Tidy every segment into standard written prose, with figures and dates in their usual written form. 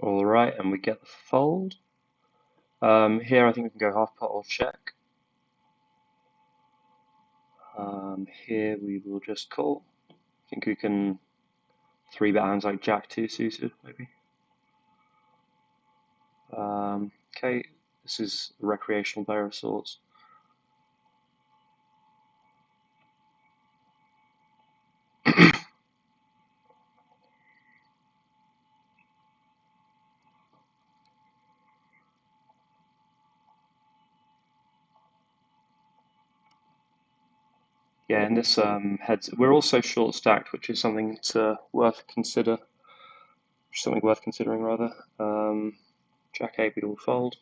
All right, and we get the fold. Here I think we can go half pot or check. Here we will just call. I think we can three bet hands like Jack 2 suited, maybe. Okay, this is a recreational player of sorts. Yeah, in this heads, we're also short stacked, which is something to something worth considering rather. Jack 8 we will fold.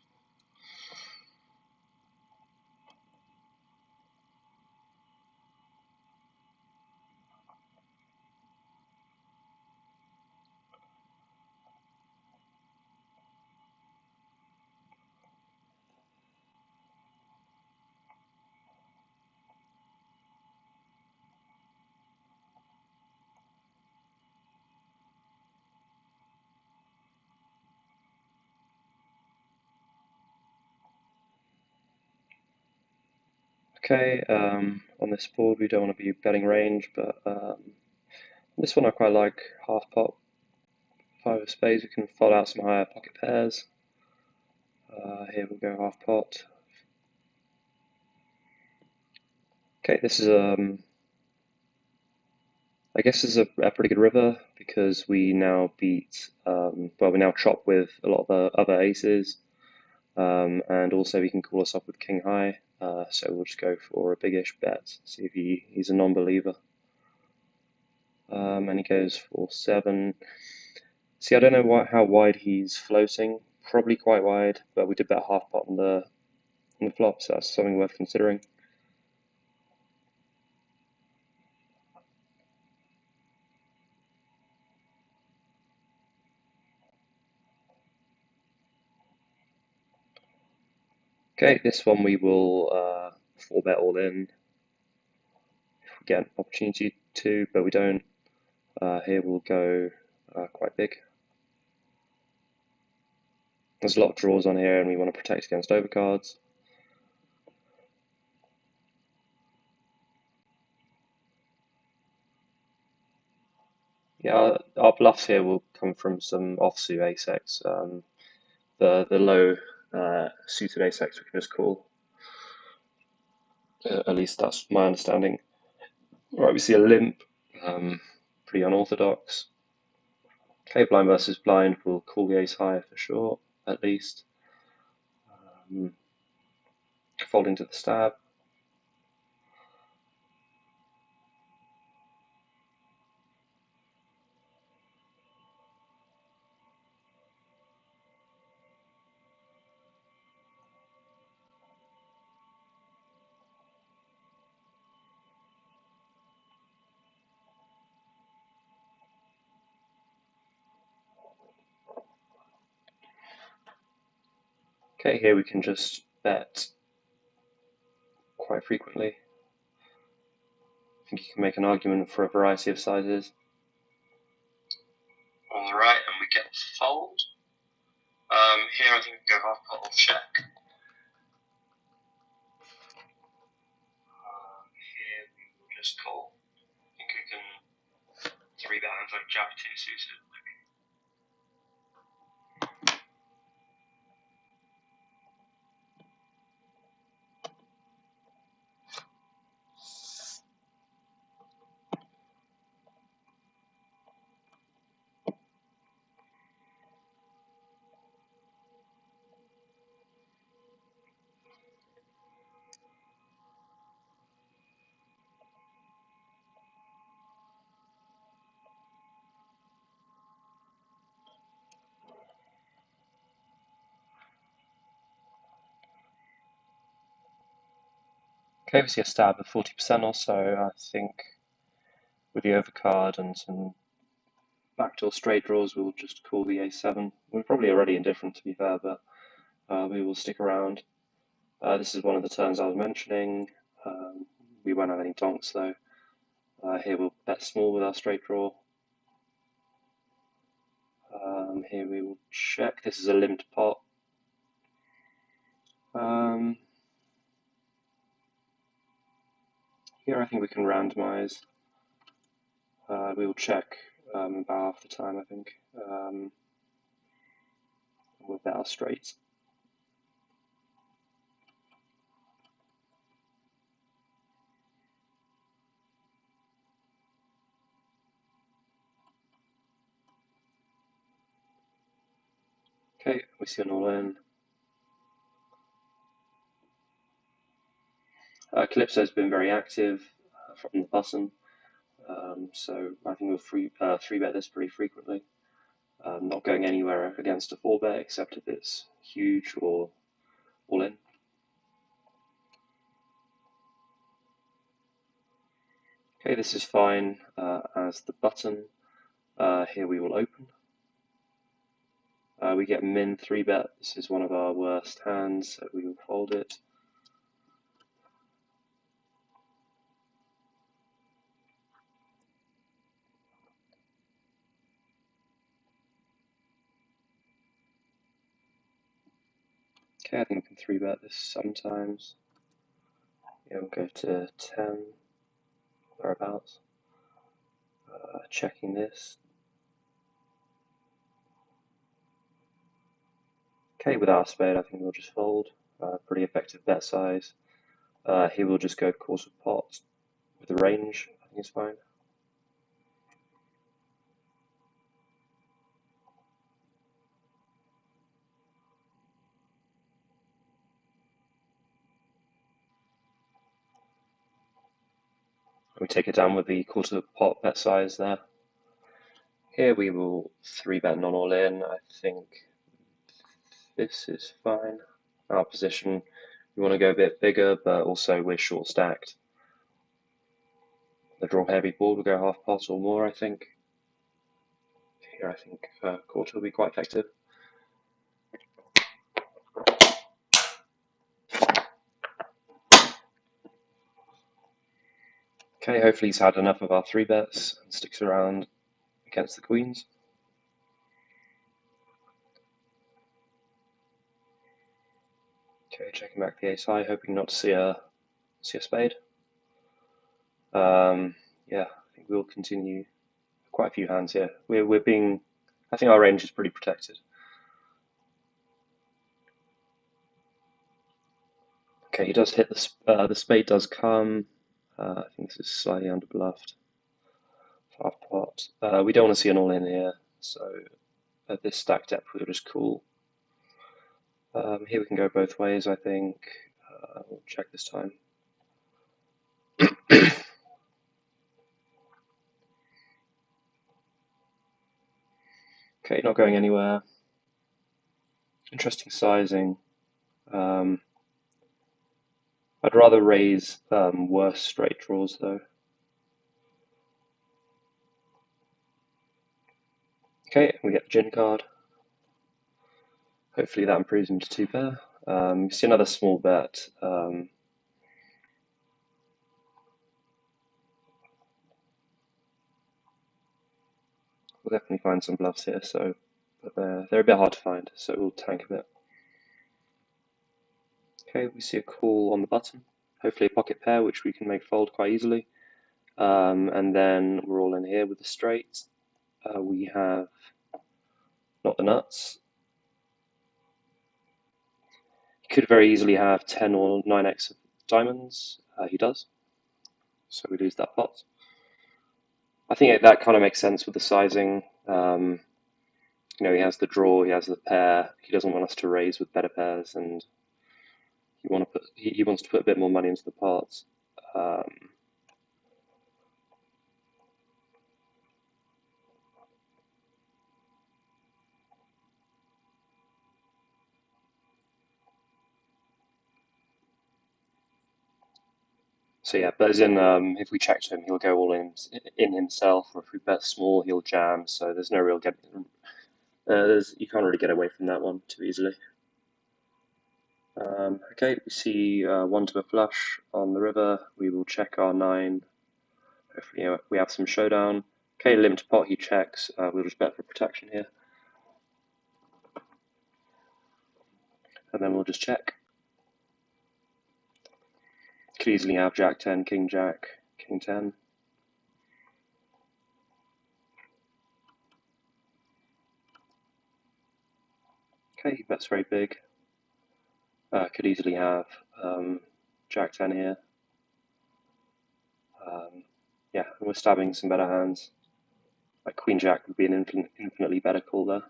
Okay, on this board we don't want to be betting range, but this one I quite like, half pot, five of spades, we can fold out some higher pocket pairs. Here we'll go half pot. Okay, this is I guess this is a pretty good river because we now beat we now chop with a lot of the other aces, and also we can call us up with king high. So we'll just go for a biggish bet, see if he's a non-believer. And he goes for 7. See, I don't know how wide he's floating. Probably quite wide, but we did bet half pot on the flop, so that's something worth considering. Okay, this one we will 4-bet all in if we get an opportunity to, but we don't. Here we'll go quite big. There's a lot of draws on here, and we want to protect against overcards. Yeah, our bluffs here will come from some offsuit ace-x. The low suited ace-x we can just call. At least that's my understanding. All right, we see a limp, pretty unorthodox. Okay, blind versus blind, we'll call the ace high for sure, at least. Folding to the stab. Okay, here we can just bet quite frequently. I think you can make an argument for a variety of sizes. All right, and we get fold. Here I think we go half pot or check. Here we will just call. I think we can three bet hands like Jack 2 suited. Okay, we see a stab of 40% or so. I think with the overcard and some backdoor straight draws, we'll just call the a7. We're probably already indifferent, to be fair, but we will stick around. This is one of the turns I was mentioning. We won't have any donks though. Here we'll bet small with our straight draw. Here we will check. This is a limped pot. Here I think we can randomize. We will check about half the time, I think. We'll bet our straights. Okay, we see an all in. Calypso has been very active from the button, so I think we'll three bet this pretty frequently. Not going anywhere against a 4-bet except if it's huge or all in. Okay, this is fine as the button. Here we will open. We get min 3-bet. This is one of our worst hands, so we will fold it. Okay, I think we can 3-bet this sometimes. Yeah, we'll go to 10, thereabouts. Checking this. Okay, with our spade, I think we'll just fold. Pretty effective bet size. Here we'll just go quarter pot with the range. I think it's fine. We take it down with the quarter pot bet size there. Here we will 3-bet non all in. I think this is fine. Our position, we want to go a bit bigger, but also we're short stacked. The draw heavy board will go half pot or more, I think. Here I think quarter will be quite effective. Okay, hopefully he's had enough of our 3-bets and sticks around against the queens. Okay, checking back the ace high, hoping not to see a spade. Yeah, I think we'll continue quite a few hands here. We're being, I think our range is pretty protected. Okay, he does hit the spade does come. I think this is slightly underbluffed. Half pot. We don't want to see an all in here, so at this stack depth we'll just call. Here we can go both ways, I think. We'll check this time. Okay, not going anywhere. Interesting sizing. I'd rather raise worse straight draws though. Okay, we get the gin card. Hopefully that improves him to 2-pair. You see another small bet. We'll definitely find some bluffs here, so but they're a bit hard to find, so we'll tank a bit. Okay, we see a call on the button. Hopefully a pocket pair, which we can make fold quite easily. And then we're all in here with the straight. We have not the nuts. He could very easily have 10 or 9x of diamonds. He does. So we lose that pot. I think that kind of makes sense with the sizing. You know, he has the draw, he has the pair. He doesn't want us to raise with better pairs, and he wants to put a bit more money into the pot. So yeah, but as in, if we check to him, he'll go all in himself, or if we bet small, he'll jam. So there's no real you can't really get away from that one too easily. Okay, we see 1 to a flush on the river. We will check our 9. Hopefully, we have some showdown. Okay, limped pot. He checks. We'll just bet for protection here. and then we'll just check. Could easily have Jack 10, King Jack, King 10. Okay, that's very big. Could easily have Jack 10 here. Yeah, and we're stabbing some better hands. Like Queen Jack would be an infinitely better call there.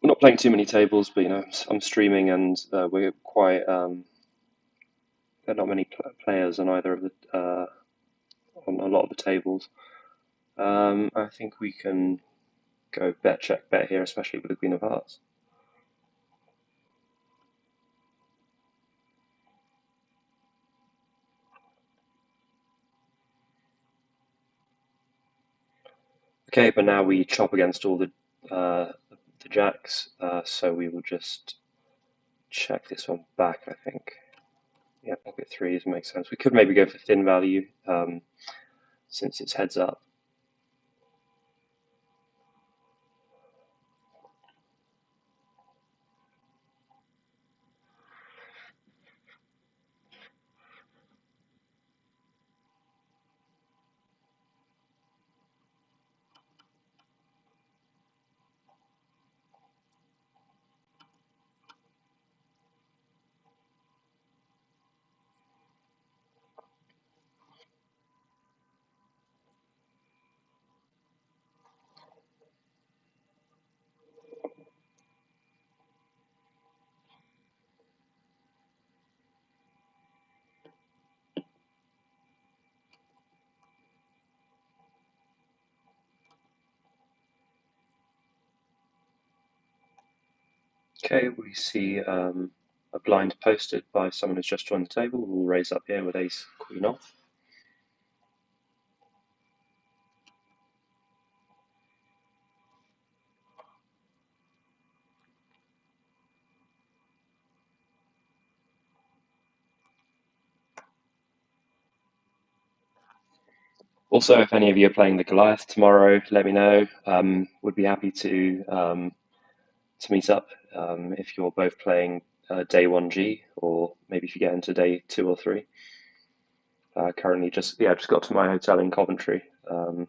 We're not playing too many tables, but I'm streaming and we're quite. There are not many players on either of the on a lot of the tables. I think we can go bet check bet here, especially with the Queen of Hearts. Okay, but now we chop against all the jacks, so we will just check this one back, I think. Yeah, pocket threes makes sense. We could maybe go for thin value since it's heads up. Okay, we see a blind posted by someone who's just joined the table. We'll raise up here with ace queen off. Also, if any of you are playing the Goliath tomorrow, let me know. Would be happy to meet up if you're both playing day 1G, or maybe if you get into day 2 or 3. Currently, just got to my hotel in Coventry. I'm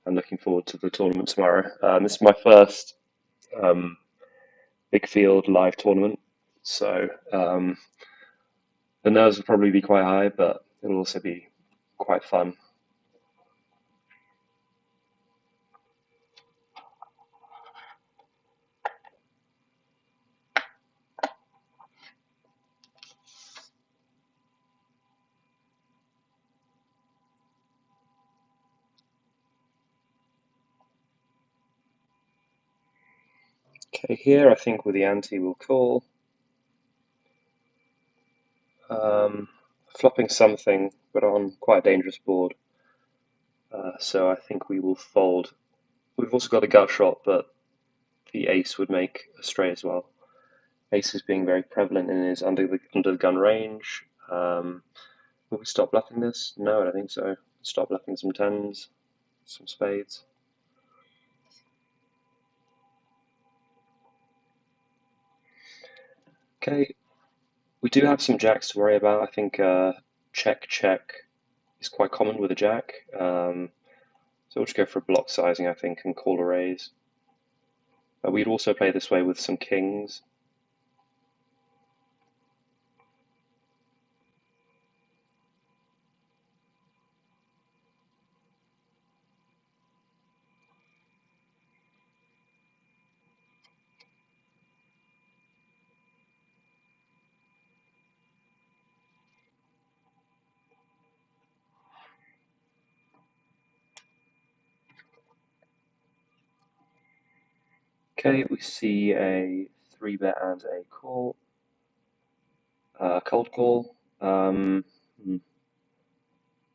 looking forward to the tournament tomorrow. This is my first big field live tournament, so the nerves will probably be quite high, but it'll also be quite fun. Okay, here I think with the ante we'll call. Flopping something, but on quite a dangerous board. So I think we will fold. We've also got a gut shot, but the ace would make a straight as well. Ace is being very prevalent in his under the gun range. Will we stop bluffing this? No, I don't think so. Stop bluffing some tens, some spades. Okay, we do have some jacks to worry about. I think check check is quite common with a jack. So we'll just go for a block sizing, I think, and call a raise. We'd also play this way with some kings. Okay, we see a 3-bet and a call. Cold call.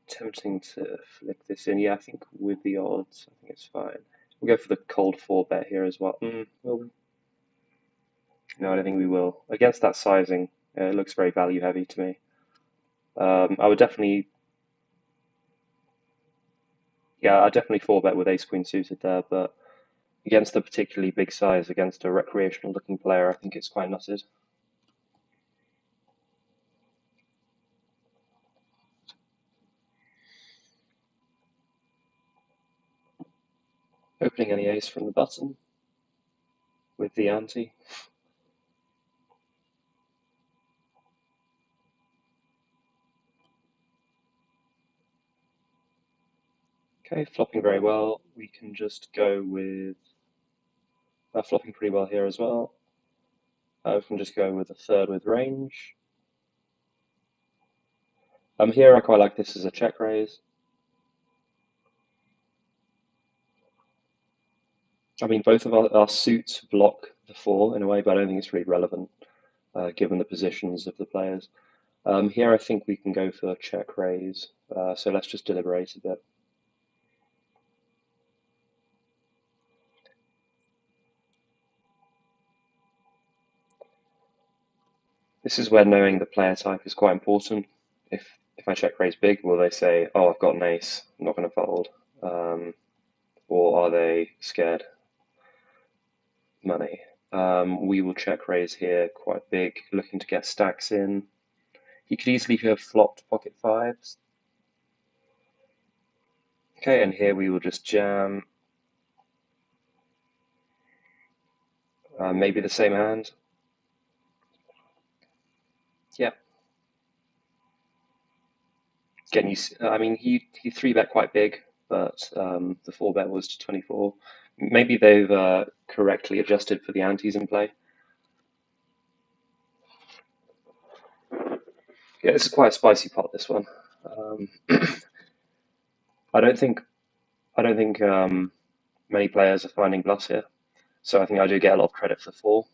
Tempting to flick this in. Yeah, I think with the odds, I think it's fine. We'll go for the cold 4-bet here as well. Will we? No, I don't think we will. Against that sizing, it looks very value heavy to me. I would definitely, yeah, I'd definitely 4-bet with ace queen suited there, but Against a particularly big size, against a recreational looking player, I think it's quite nutted. Opening any ace from the button with the ante. Okay, flopping very well. We can just go with flopping pretty well here as well. We can just go with a third with range. Here I quite like this as a check raise. I mean, both of our suits block the four in a way, but I don't think it's really relevant given the positions of the players. Here I think we can go for check raise, so let's just deliberate a bit. This is where knowing the player type is quite important. If I check raise big, will they say, "Oh, I've got an ace, I'm not going to fold," or are they scared money? We will check raise here quite big, looking to get stacks in. He could easily have flopped pocket fives. Okay, and here we will just jam. Maybe the same hand. Yeah. Again, I mean, he three bet quite big, but the four bet was to 24. Maybe they've correctly adjusted for the antes in play. Yeah, this is quite a spicy pot. This one. Um, I don't think many players are finding bluffs here, so I think I do get a lot of credit for four.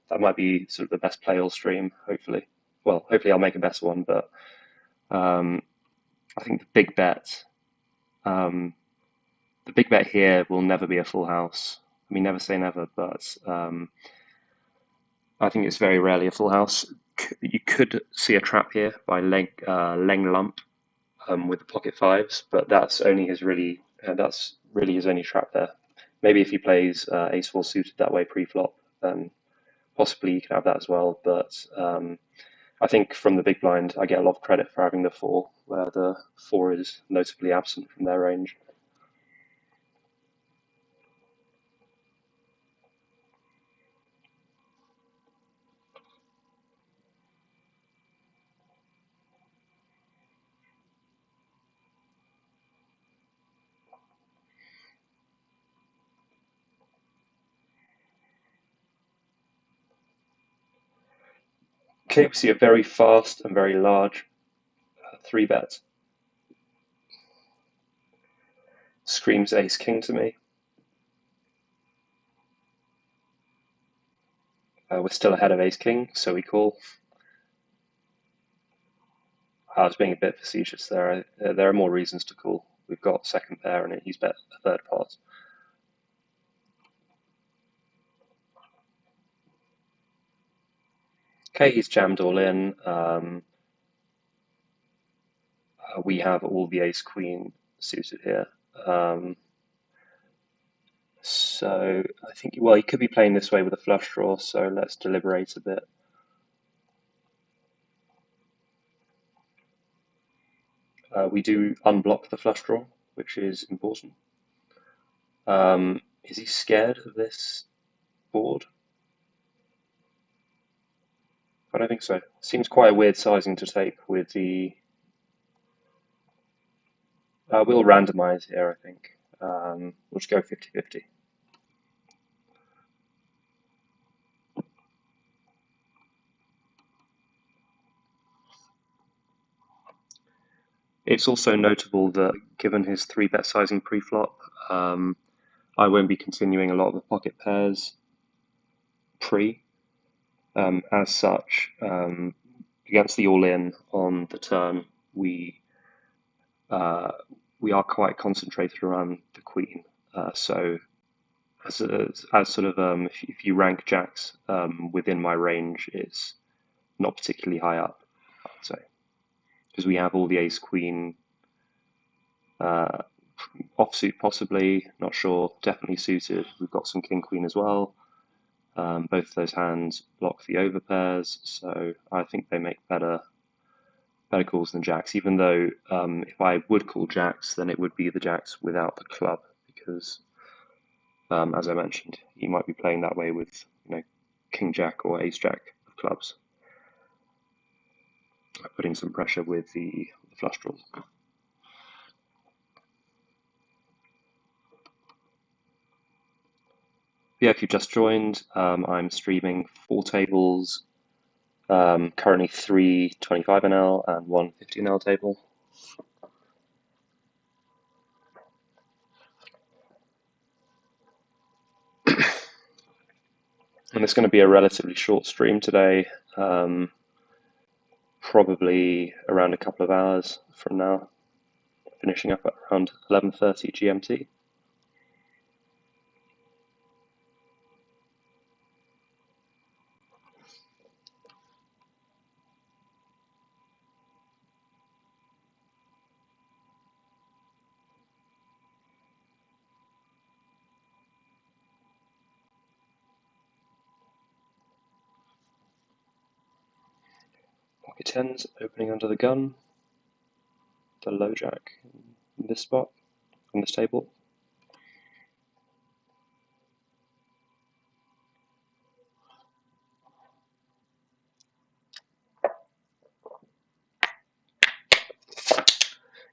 That might be sort of the best play all stream. Hopefully, well, hopefully I'll make a better one, but um, I think um, the big bet here will never be a full house. I mean, never say never, but I think it's very rarely a full house. You could see a trap here by Leng Lump with the pocket fives, but that's really his only trap there. Maybe if he plays ace four suited that way pre-flop, then possibly you can have that as well. But I think from the big blind, I get a lot of credit for having the four, where the four is notably absent from their range. Okay, we see a very fast and very large three bet. Screams ace king to me. We're still ahead of ace king, so we call. I was being a bit facetious there. There are more reasons to call. We've got second pair and he's bet a third pot. Okay, he's jammed all in. We have all the ace queen suited here. So I think, well, he could be playing this way with a flush draw, so let's deliberate a bit. We do unblock the flush draw, which is important. Is he scared of this board? I don't think so. Seems quite a weird sizing to take with the. We'll randomize here, I think. We'll just go 50-50. It's also notable that given his three bet sizing pre-flop, I won't be continuing a lot of the pocket pairs pre. As such, against the all-in on the turn, uh, we are quite concentrated around the queen. So as sort of if you rank jacks within my range, it's not particularly high up, I'd say, because we have all the ace queen. offsuit possibly, not sure, definitely suited. We've got some king queen as well. Both of those hands block the overpairs, so I think they make better calls than jacks, even though if I would call jacks, then it would be the jacks without the club, because as I mentioned, you might be playing that way with king jack or ace jack of clubs, putting some pressure with the flush draws. Yeah, if you've just joined, I'm streaming 4 tables, currently 3 25NL and 1 50NL table. And it's going to be a relatively short stream today, probably around a couple of hours from now, finishing up at around 11:30 GMT. Pocket tens opening under the gun, the low jack in this spot, on this table.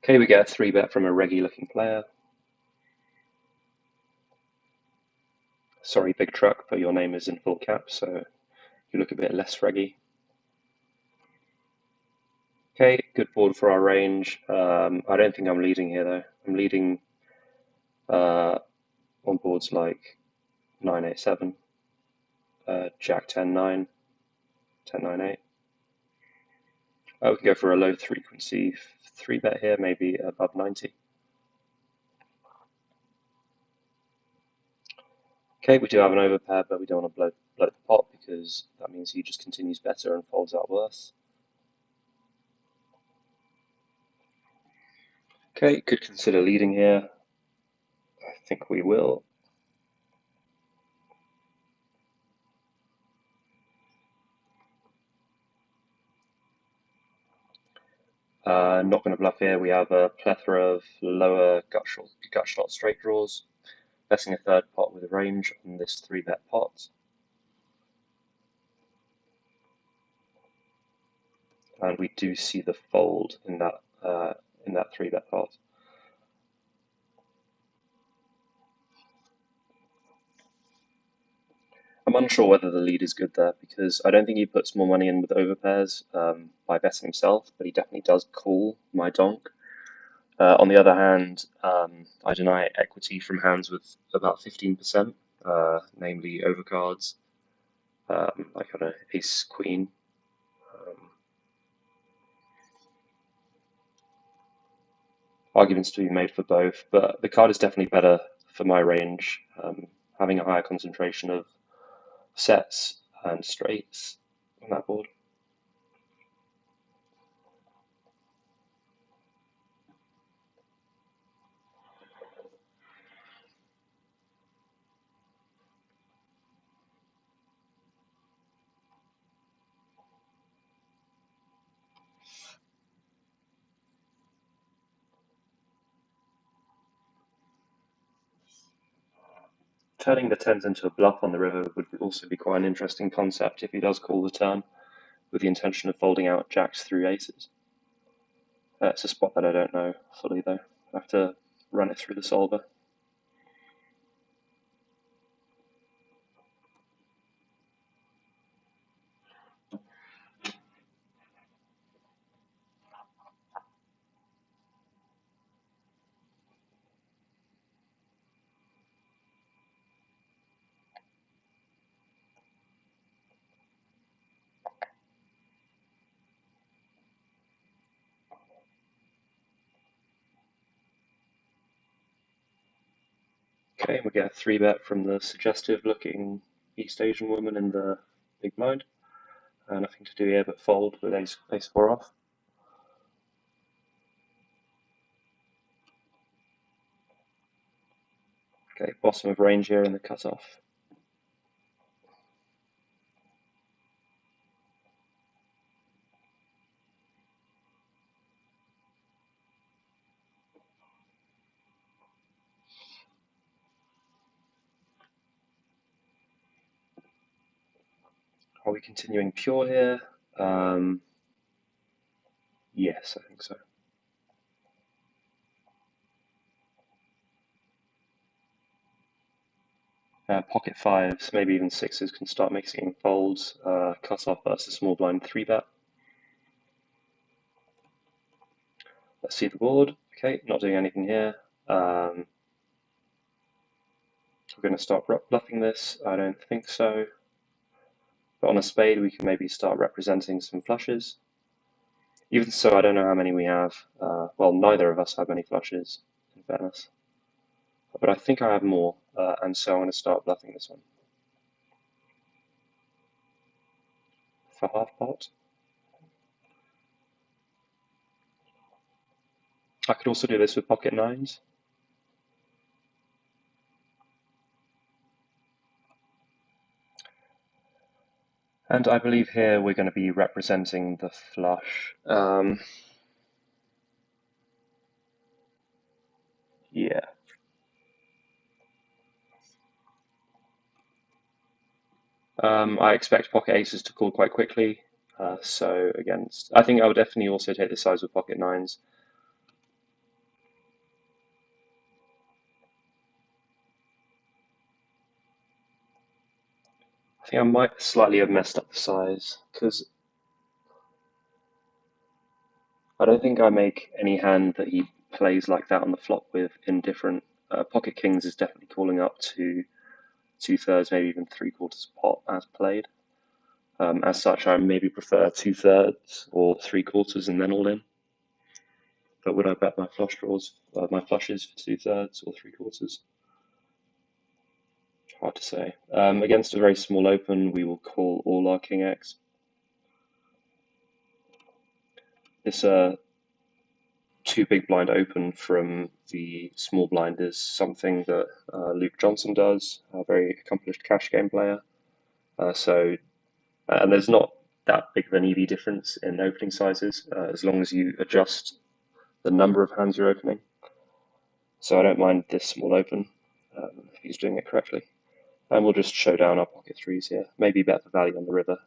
Okay, we get a 3-bet from a reggy looking player. Sorry, big truck, but your name is in full caps, so you look a bit less reggy. Okay, good board for our range. I don't think I'm leading here though. I'm leading on boards like 9-8-7, Jack 10-9, 10-9-8. We can go for a low frequency 3-bet here, maybe above 90. Okay, we do have an overpair, but we don't want to blow the pot because that means he just continues better and folds out worse. Okay, could consider leading here. I think we will. Not going to bluff here. We have a plethora of lower gut shot straight draws. Betting a third pot with a range on this 3-bet pot. And we do see the fold in that 3-bet pot. I'm unsure whether the lead is good there because I don't think he puts more money in with overpairs by betting himself, but he definitely does call my donk. On the other hand, I deny equity from hands with about 15%, namely overcards, like on an ace queen. Arguments to be made for both, but the card is definitely better for my range, having a higher concentration of sets and straights on that board. Turning the tens into a bluff on the river would also be quite an interesting concept if he does call the turn with the intention of folding out jacks through aces. It's a spot that I don't know fully though. I have to run it through the solver. Okay, we get a 3-bet from the suggestive looking East Asian woman in the big blind. Nothing to do here but fold with ace 4 off. Okay, bottom of range here in the cutoff. Are we continuing pure here? Yes, I think so. Pocket fives, maybe even sixes can start mixing folds. Cutoff versus small blind 3-bet. Let's see the board. Okay, not doing anything here. We're going to start bluffing this. I don't think so. But on a spade, we can maybe start representing some flushes. Even so, I don't know how many we have. Well, neither of us have many flushes, in fairness. But I think I have more, and so I'm going to start bluffing this one. For half pot. I could also do this with pocket nines. And I believe here we're going to be representing the flush. Yeah. I expect pocket aces to call quite quickly. So against, I think I would definitely also take the size with pocket nines. I think I might slightly have messed up the size because I don't think I make any hand that he plays like that on the flop with indifferent. Pocket kings is definitely calling up to 2/3, maybe even 3/4 pot as played. As such, I maybe prefer 2/3 or 3/4 and then all in. But would I bet my flush draws, my flushes for 2/3 or 3/4? Hard to say. Against a very small open, we will call all our king X. This two big blind open from the small blind is something that Luke Johnson does, a very accomplished cash game player. And there's not that big of an EV difference in opening sizes as long as you adjust the number of hands you're opening. So I don't mind this small open if he's doing it correctly. And we'll just show down our pocket threes here. Maybe bet the value on the river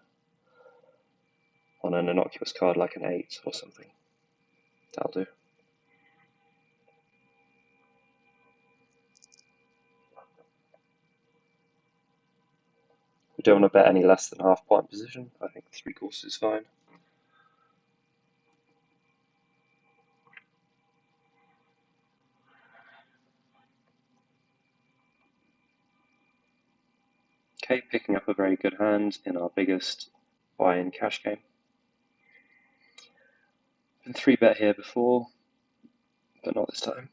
on an innocuous card like an 8 or something. That'll do. We don't want to bet any less than half point position. I think 3/4 is fine. Okay, picking up a very good hand in our biggest buy-in cash game. Been 3-bet here before, but not this time.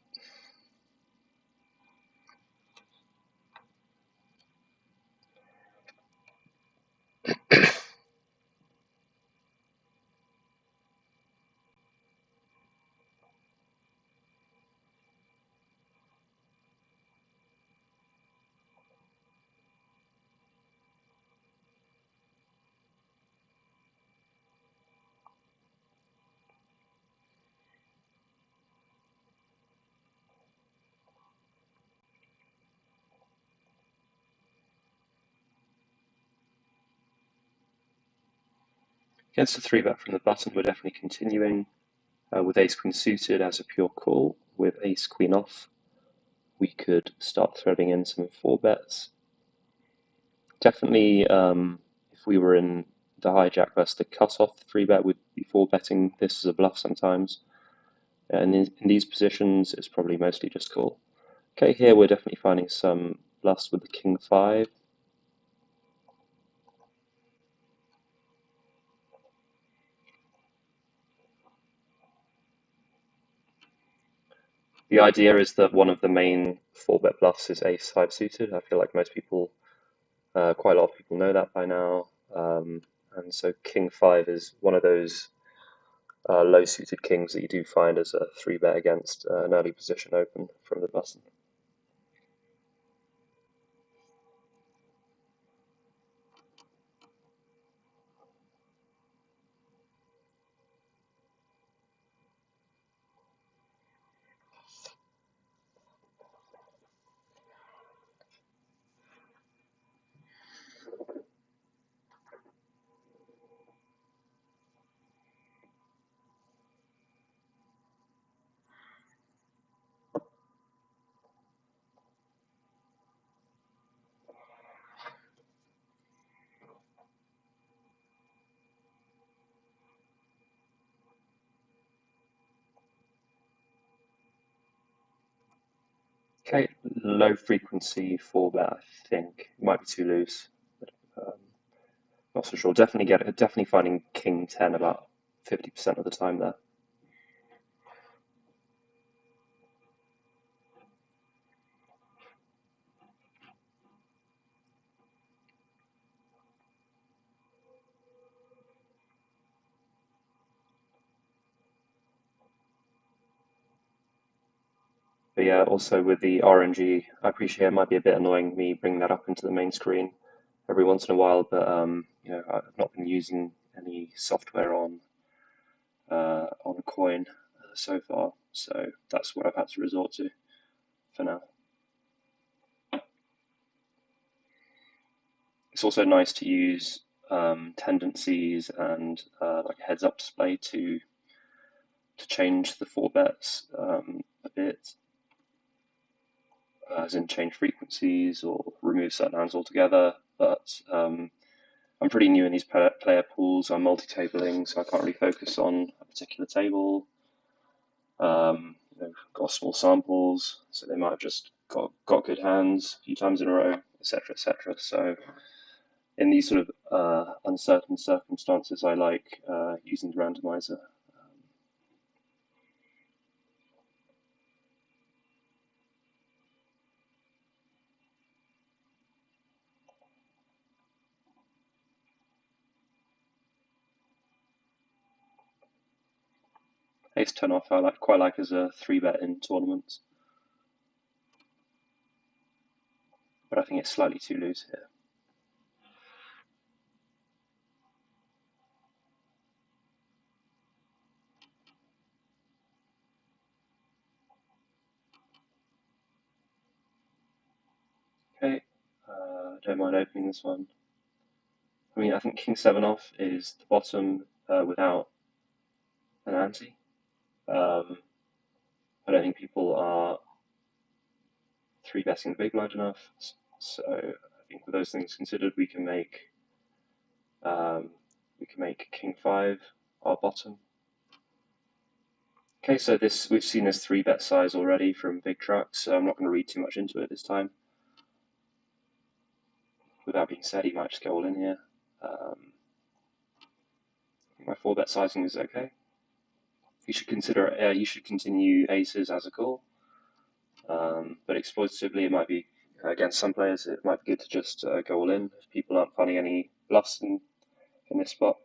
Against a 3-bet from the button, we're definitely continuing with ace-queen suited as a pure call. With ace-queen off, we could start threading in some 4-bets. Definitely, if we were in the hijack versus the cutoff 3-bet, we'd be 4-betting this as a bluff sometimes. And in these positions, it's probably mostly just call. Okay, here we're definitely finding some bluffs with the king 5. The idea is that one of the main 4-bet bluffs is ace 5 suited. I feel like most people, quite a lot of people know that by now. And so king 5 is one of those low suited kings that you do find as a 3-bet against an early position open from the button. Okay, low frequency four bet. I think it might be too loose. Um, Not so sure. Definitely finding king 10 about 50% of the time there. But yeah, also with the RNG, I appreciate it might be a bit annoying me bringing that up into the main screen every once in a while, but I've not been using any software on Coin so far, so that's what I've had to resort to for now. It's also nice to use tendencies and like a heads up display to change the four bets a bit, as in change frequencies or remove certain hands altogether. But I'm pretty new in these player pools. I'm multi-tabling, so I can't really focus on a particular table. Got small samples, so they might have just got good hands a few times in a row, etc., etc. So in these sort of uncertain circumstances, I like using the randomizer. Ace 10 off, I quite like as a three bet in tournaments, but I think it's slightly too loose here. Okay, don't mind opening this one. I mean, I think King 7 off is the bottom without an ante. I don't think people are three betting the big blind enough, so I think with those things considered, um, we can make King 5 our bottom. Okay, so this we've seen this three bet size already from big tracks, so I'm not going to read too much into it this time. With that being said, he might just go all in here. I think my four bet sizing is okay. You should consider you should continue aces as a call, but exploitatively it might be against some players it might be good to just go all in if people aren't finding any bluffs in this spot.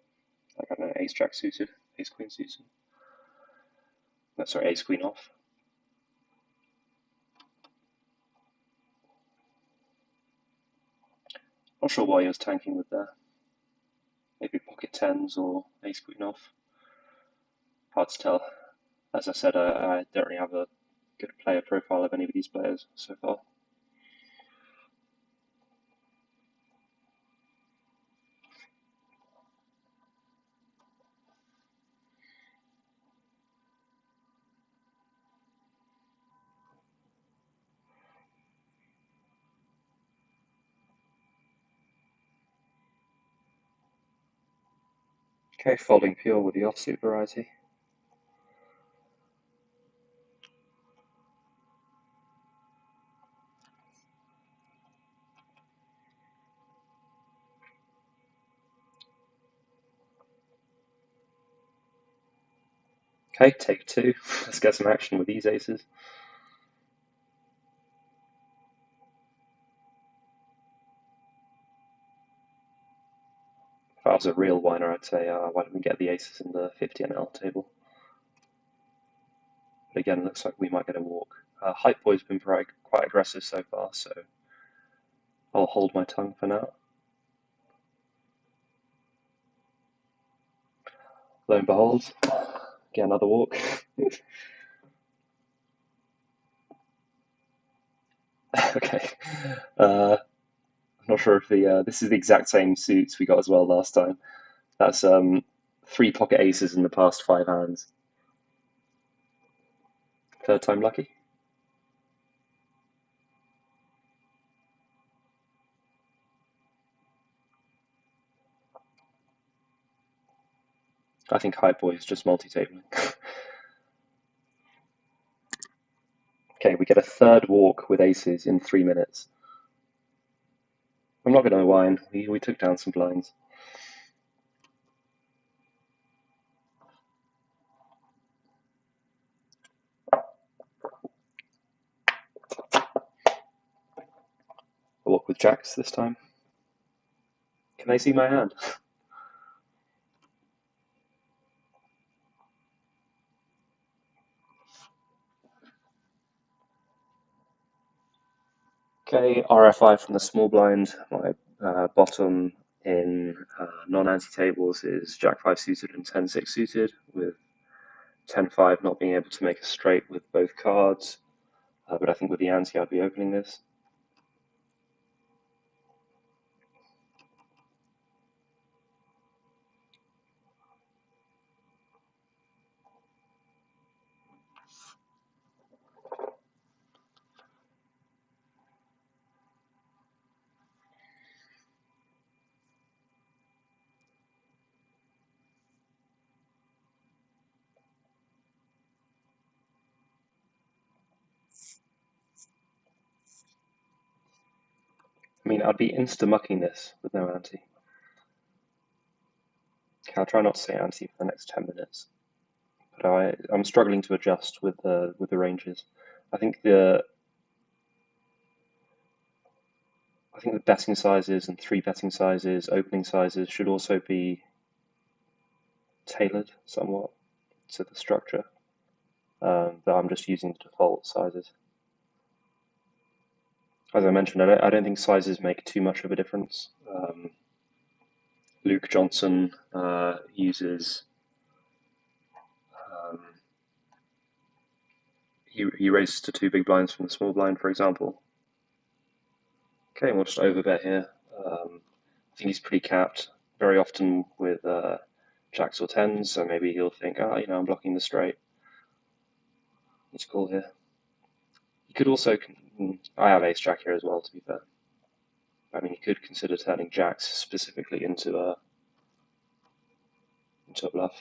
Like I don't know, ace jack suited, ace queen suited. No, sorry, ace queen off. Not sure why he was tanking with there. Maybe pocket tens or ace queen off. Hard to tell. As I said, I don't really have a good player profile of any of these players so far. Okay, folding pure with the offsuit variety. Okay, take two. Let's get some action with these aces. If I was a real whiner, I'd say, why don't we get the aces in the 50 NL table? But again, it looks like we might get a walk. Hype Boy's been quite aggressive so far, so I'll hold my tongue for now. Lo and behold, get another walk. Okay. I'm not sure if this is the exact same suits we got as well last time. That's three pocket aces in the past five hands. Third time lucky. I think Hype Boy is just multi-tabling. Okay, we get a third walk with aces in 3 minutes. I'm not going to whine. We took down some blinds. A walk with jacks this time. Can they see my hand? Okay, RFI from the small blind. My bottom in non-ante tables is Jack 5 suited and 10-6 suited, with 10-5 not being able to make a straight with both cards. But I think with the ante I'd be opening this. I mean, I'd be insta-mucking this with no ante. Okay, I'll try not to say ante for the next 10 minutes. But I'm struggling to adjust with the ranges. I think the betting sizes and 3 betting sizes, opening sizes should also be tailored somewhat to the structure. But I'm just using the default sizes. As I mentioned, I don't think sizes make too much of a difference. Luke Johnson uses he raises to 2 big blinds from the small blind, for example. Okay, we'll just overbet here. I think he's pretty capped very often with jacks or tens, so maybe he'll think, I'm blocking the straight. Let's call here. He could also, I have ace jack here as well, to be fair. I mean, he could consider turning jacks specifically into a bluff.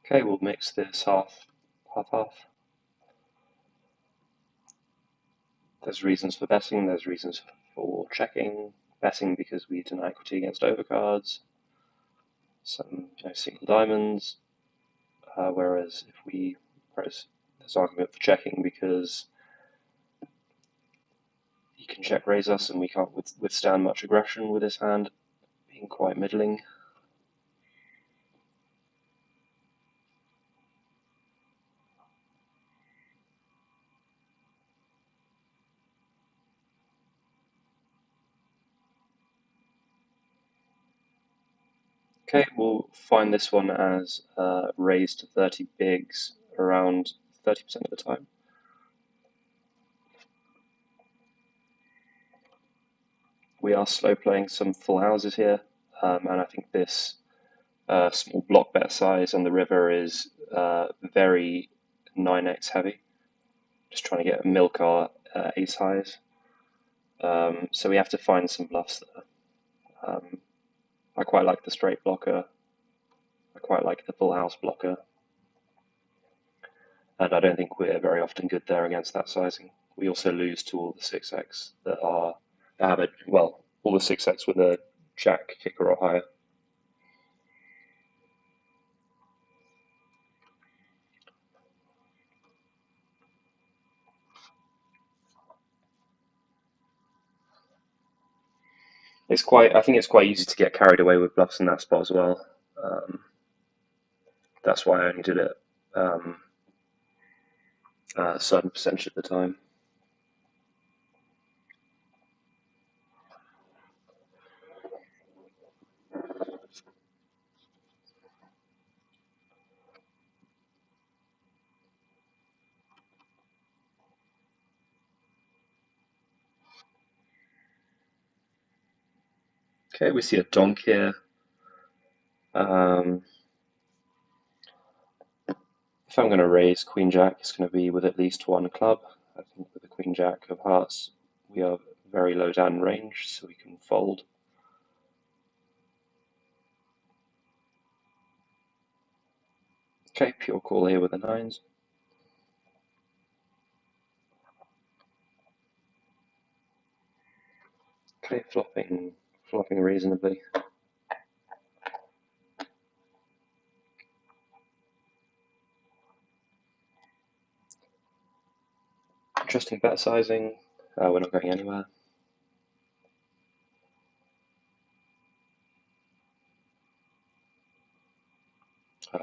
Okay, we'll mix this half. There's reasons for betting, there's reasons for checking. Betting because we deny equity against overcards, some single diamonds, whereas there's argument for checking because he can check raise us and we can't withstand much aggression with his hand being quite middling. Okay, we'll find this one as raised to 30 bigs around 30% of the time. We are slow playing some full houses here, and I think this small block bet size on the river is very 9x heavy. Just trying to get milk our ace highs. So we have to find some bluffs there. I quite like the straight blocker. I quite like the full house blocker. And I don't think we're very often good there against that sizing. We also lose to all the 6x that have all the 6x with a jack, kicker, or higher. I think it's quite easy to get carried away with bluffs in that spot as well. That's why I only did it a certain percentage of the time. Okay, we see a donk here. If I'm going to raise Queen Jack, it's going to be with at least one club. I think with the Queen Jack of Hearts, we are very low down in range, so we can fold. Okay, pure call here with the nines. Okay, flopping reasonably. Interesting bet sizing. We're not going anywhere.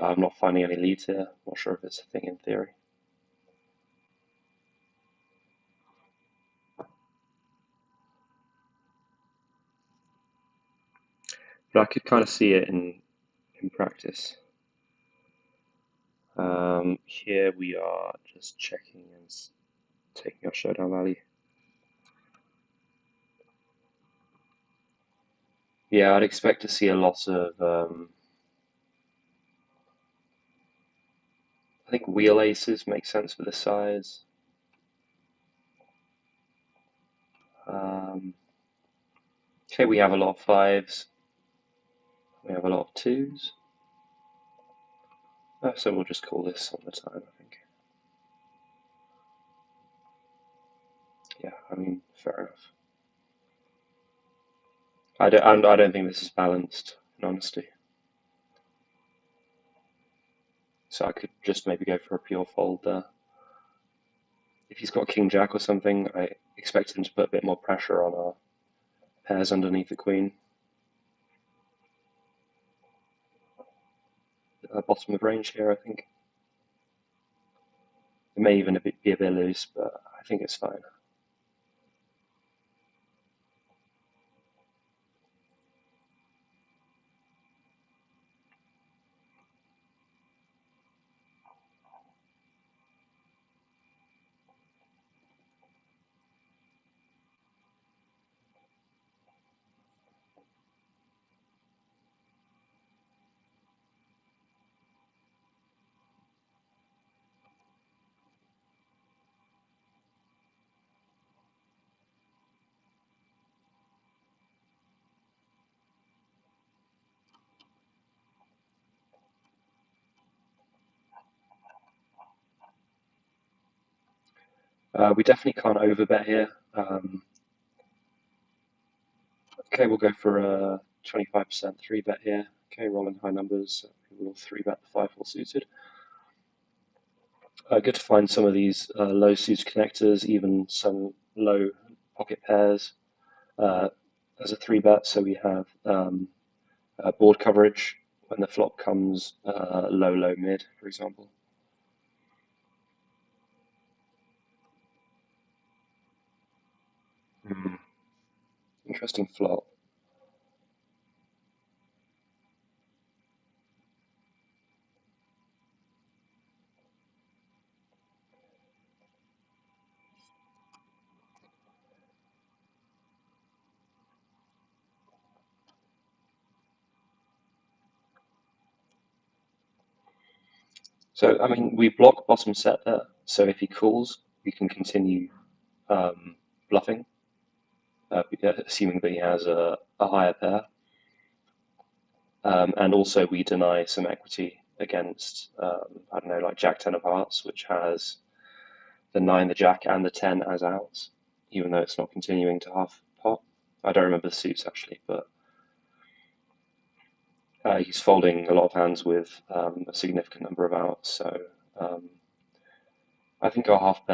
I'm not finding any leads here. Not sure if it's a thing in theory. But I could kind of see it in practice. Here we are just checking and taking our showdown value. Yeah, I'd expect to see a lot of, I think wheel aces make sense for this size. Okay, we have a lot of fives. We have a lot of twos. So we'll just call this on the time, I think. Yeah, I mean, fair enough. I don't think this is balanced, in honesty. So I could just maybe go for a pure fold there. If he's got King Jack or something, I expect him to put a bit more pressure on our pairs underneath the Queen. Bottom of range here, I think. It may even be a bit loose, but I think it's fine. We definitely can't overbet here. Okay, we'll go for a 25% three bet here. Okay, rolling high numbers. We'll three bet the 5-4 suited. Good to find some of these low suited connectors, even some low pocket pairs as a three bet. So we have board coverage when the flop comes low, low, mid, for example. Interesting flop. So, I mean, we block bottom set there. So if he calls, we can continue bluffing, assuming that he has a higher pair. And also we deny some equity against, I don't know, like Jack 10 of hearts, which has the 9, the Jack, and the 10 as outs, even though it's not continuing to half pot. I don't remember the suits actually, but he's folding a lot of hands with a significant number of outs. So I think our half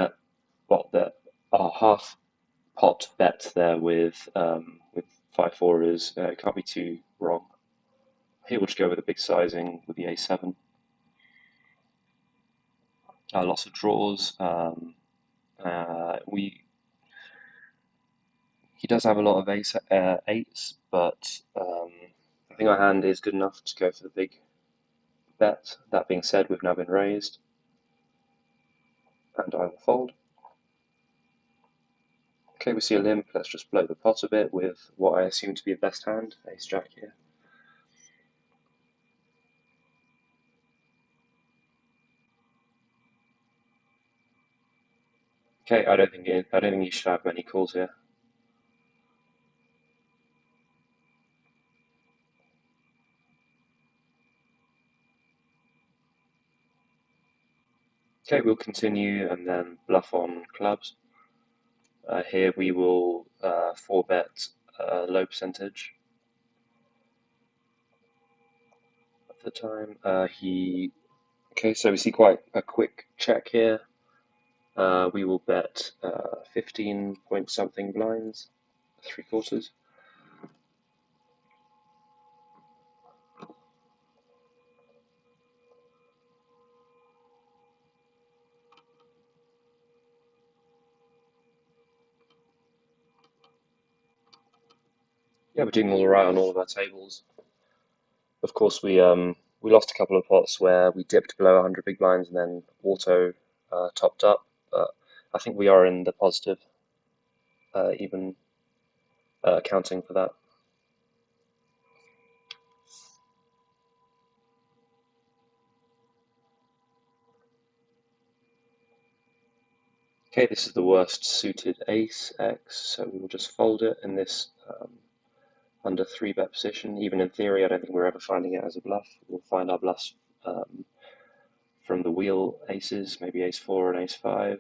pot bet there with 5-4 is can't be too wrong. Here we'll just go with a big sizing with the A7. Lots of draws. He does have a lot of eights, but I think our hand is good enough to go for the big bet. That being said, we've now been raised, and I will fold. Okay, we see a limp. Let's just blow the pot a bit with what I assume to be the best hand, Ace Jack here. Okay, I don't think you should have many calls here. Okay, we'll continue and then bluff on clubs. Here we will four bet low percentage at the time. Okay, so we see quite a quick check here. We will bet 15 point something blinds, 3/4. Yeah, we're doing all right on all of our tables. Of course, we lost a couple of pots where we dipped below 100 big blinds and then auto topped up, but I think we are in the positive, even accounting for that. Okay, this is the worst suited ace X, so we will just fold it in this under 3-bet position. Even in theory, I don't think we're ever finding it as a bluff. We'll find our bluffs from the wheel aces, maybe ace 4 and ace 5.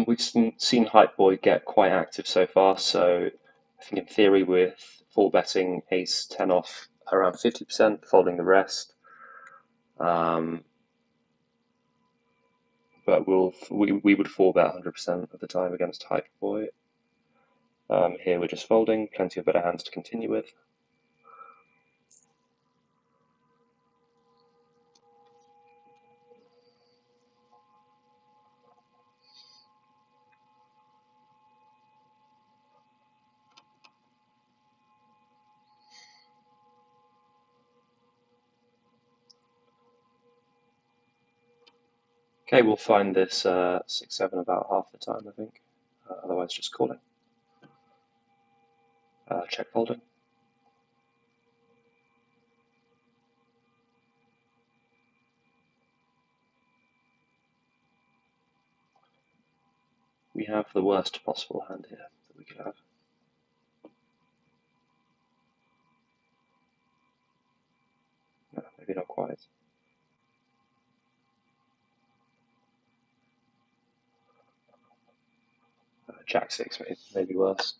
We've seen Hype Boy get quite active so far, so I think in theory with full betting ace 10 off around 50%, folding the rest. Um, but we would four bet 100% of the time against Hype Boy. Here we're just folding, plenty of better hands to continue with. Okay, we'll find this 6-7 about half the time, I think. Otherwise, just calling. Check folding. We have the worst possible hand here that we could have. No, maybe not quite. Jack 6 maybe worse.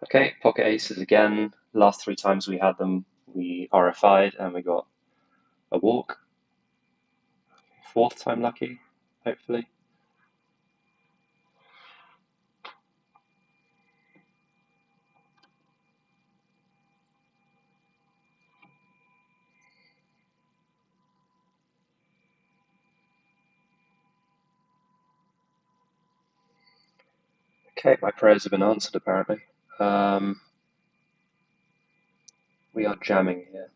Okay, pocket aces again. Last 3 times we had them, we RFI'd and we got a walk. 4th time lucky, hopefully. Okay, my prayers have been answered apparently. We are jamming here.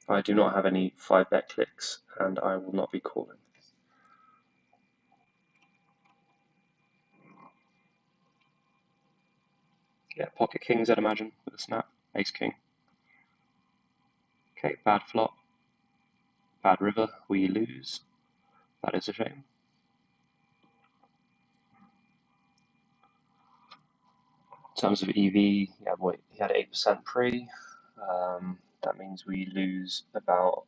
I do not have any 5-bet clicks and I will not be calling. Yeah, pocket kings I'd imagine with a snap. Ace king. Okay, bad flop, bad river, we lose. That is a shame. In terms of EV, yeah, he had 8% pre. That means we lose about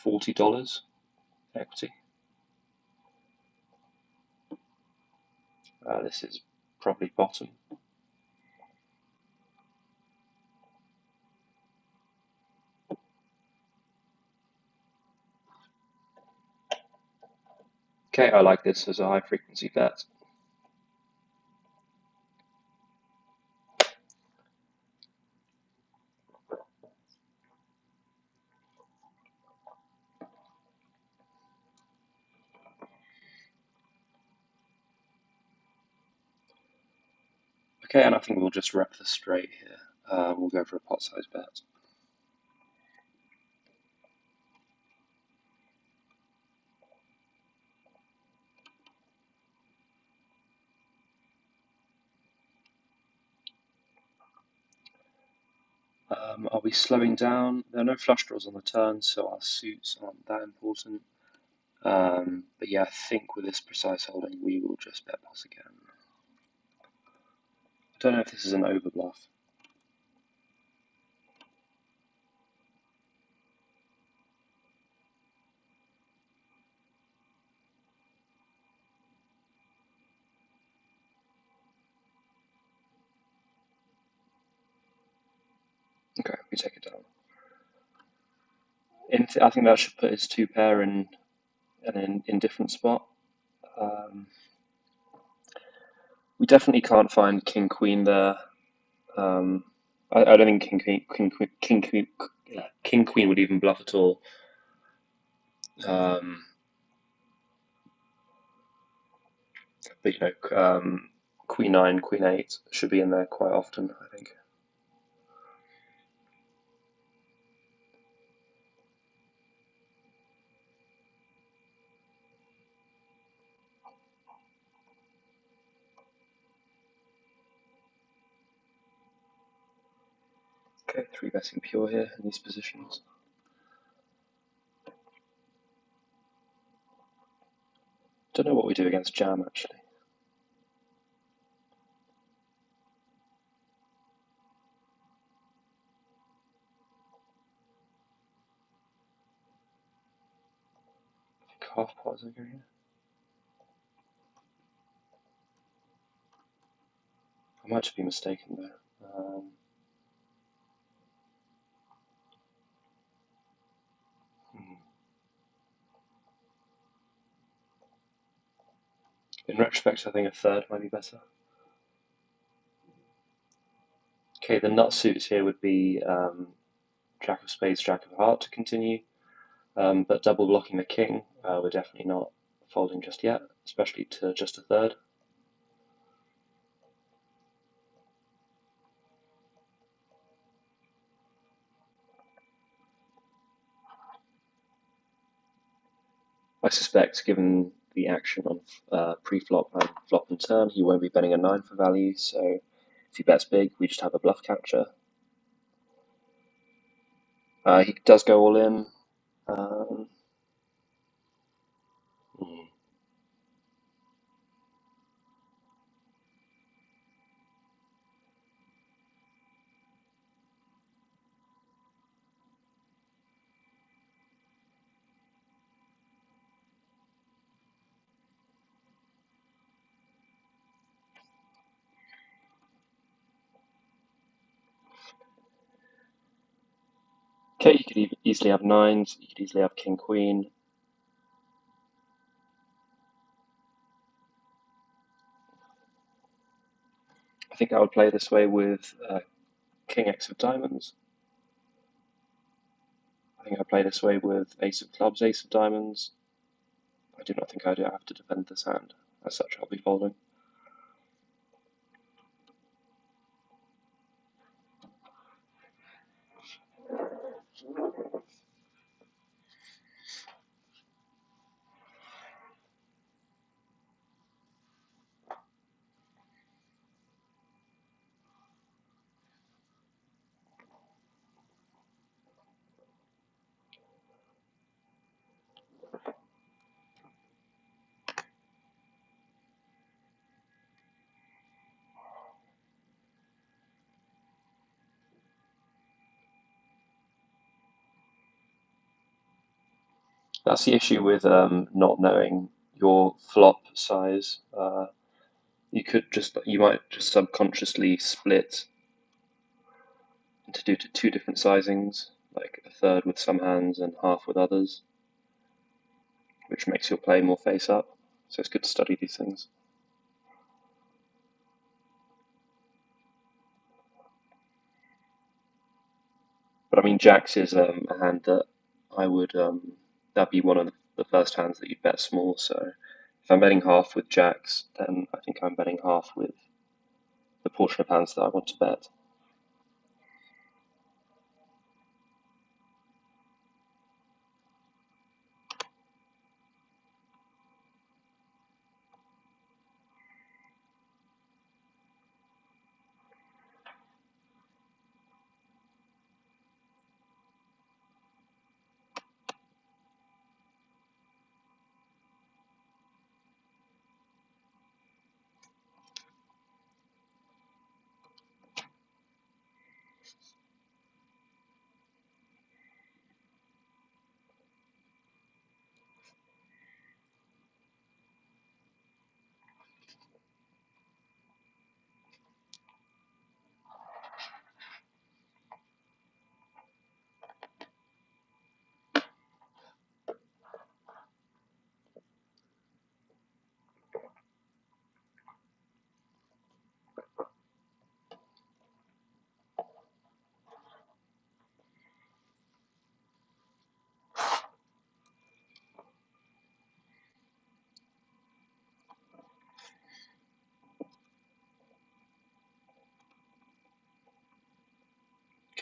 $40 equity. This is probably bottom. Okay, I like this as a high frequency bet. Okay, and I think we'll just rep the straight here. We'll go for a pot size bet. Are we slowing down? There are no flush draws on the turn, so our suits aren't that important. But yeah, I think with this precise holding, we will just bet pos again. I don't know if this is an overbluff. Okay, we take it down. I think that should put his two pair in an indifferent spot. We definitely can't find king queen there. I don't think king queen would even bluff at all. But you know, queen 9, queen 8 should be in there quite often, I think. Okay, 3-betting pure here in these positions. Don't know what we do against jam actually. I think half pot is okay here. I might just be mistaken though. In retrospect, I think a third might be better. Okay, the nut suits here would be Jack of spades, Jack of heart to continue, but double blocking the king, we're definitely not folding just yet, especially to just a third. I suspect, given the action on pre-flop and flop and turn, he won't be betting a 9 for value, so if he bets big, we just have a bluff catcher. He does go all in. Um, Okay, you could easily have 9s, you could easily have king queen. I think I would play this way with king x of diamonds. I think I play this way with ace of clubs, ace of diamonds. I do not think I do have to defend this hand. As such, I'll be folding. That's the issue with not knowing your flop size. You might just subconsciously split into two different sizings, like a third with some hands and half with others, which makes your play more face up. So it's good to study these things. But I mean, Jacks is a hand that I would that'd be one of the first hands that you'd bet small. So if I'm betting half with Jacks, then I think I'm betting half with the portion of hands that I want to bet.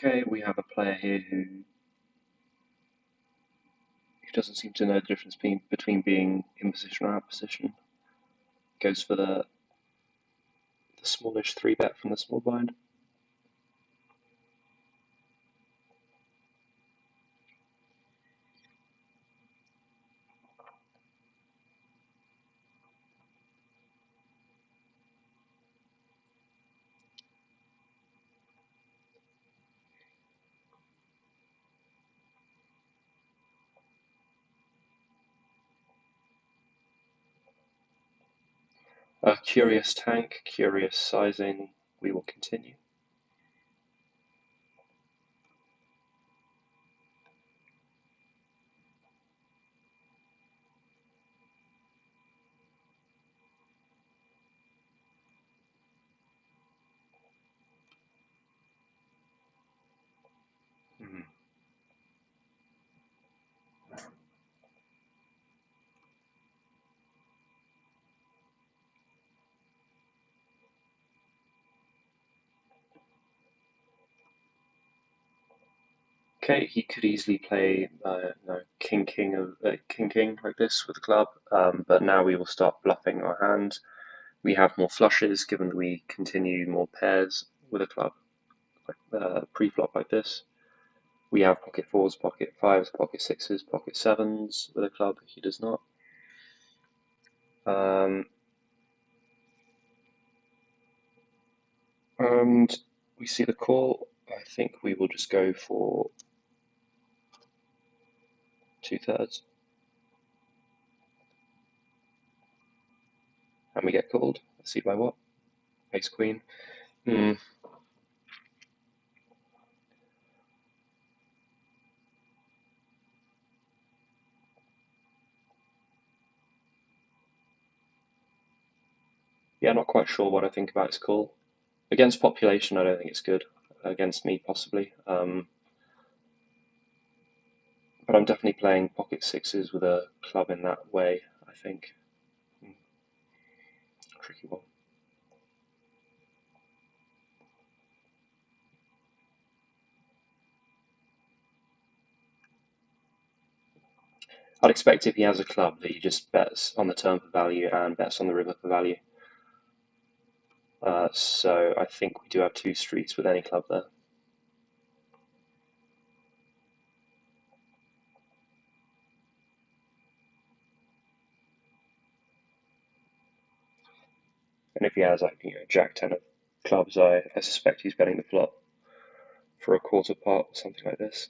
Okay, we have a player here who doesn't seem to know the difference between being in position or out of position. Goes for the smallish 3-bet from the small blind. A curious tank, curious sizing. We will continue. Hmm. Okay, he could easily play king king like this with the club, but now we will start bluffing our hand. We have more flushes given that we continue more pairs with a club, like pre-flop like this. We have pocket fours, pocket fives, pocket sixes, pocket sevens with a club. He does not. Um, and we see the call. I think we will just go for 2/3. And we get called. Let's see by what. Ace queen. Hmm. Yeah, not quite sure what I think about his call. Against population, I don't think it's good. Against me, possibly. But I'm definitely playing pocket sixes with a club in that way, I think. Tricky one. I'd expect if he has a club that he just bets on the turn for value and bets on the river for value. So I think we do have two streets with any club there. And if he has like Jack 10 of clubs, I suspect he's betting the flop for a quarter pot or something like this.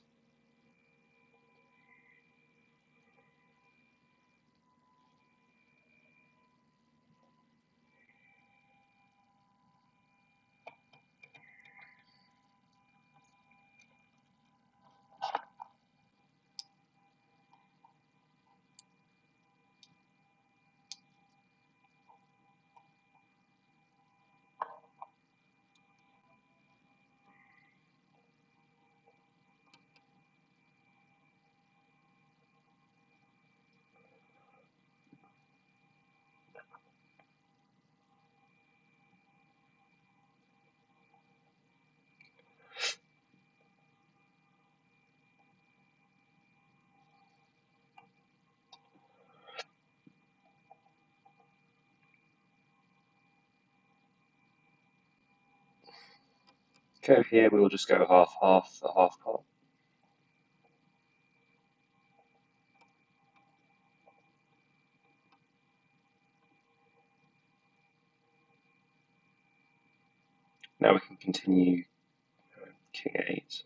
Okay, here we will just go half-half the half pot. Now we can continue king 8,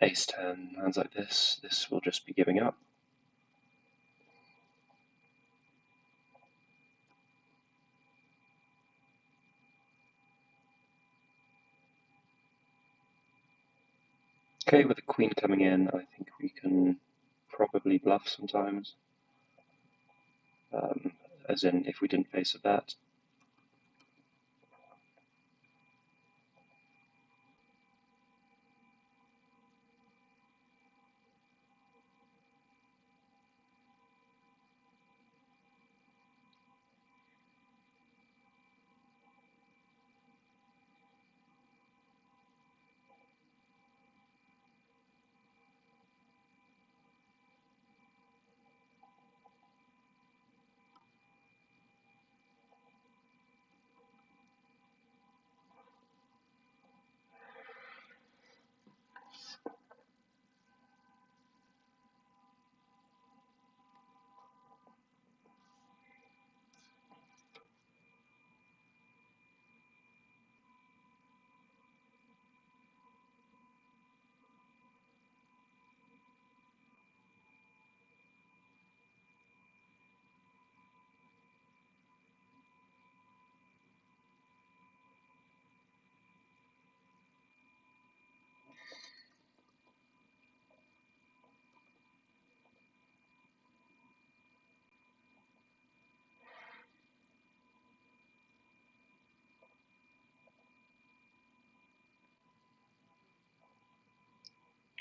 ace 10, hands like this. This will just be giving up. Okay, with the queen coming in, I think we can probably bluff sometimes. As in, if we didn't face a bet.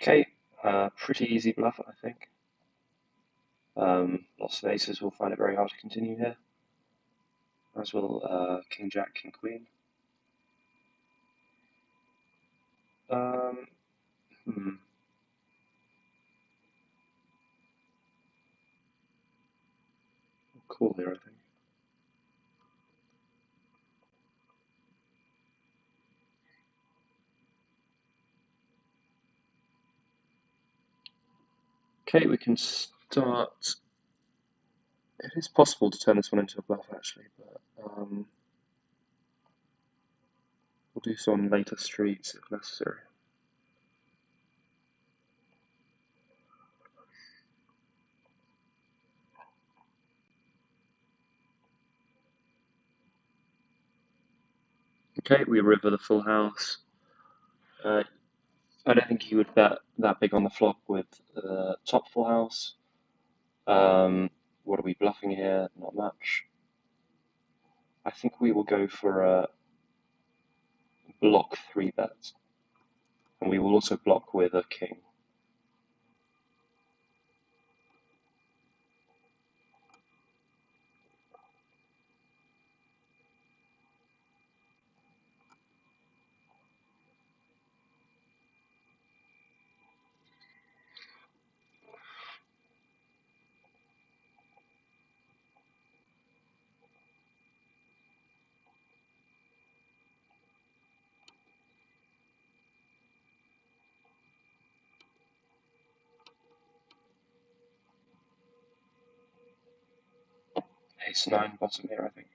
Okay, pretty easy bluff, I think. Lots of aces will find it very hard to continue here, as will king jack, king queen. Um, hmm. Cool here, I think. Okay, we can start. It is possible to turn this one into a bluff, actually, but we'll do so on later streets if necessary. Okay, we river the full house. I don't think he would bet that big on the flop with the top full house. What are we bluffing here? Not much. I think we will go for a block 3 bet, and we will also block with a king. Ace 9 bottom here, I think.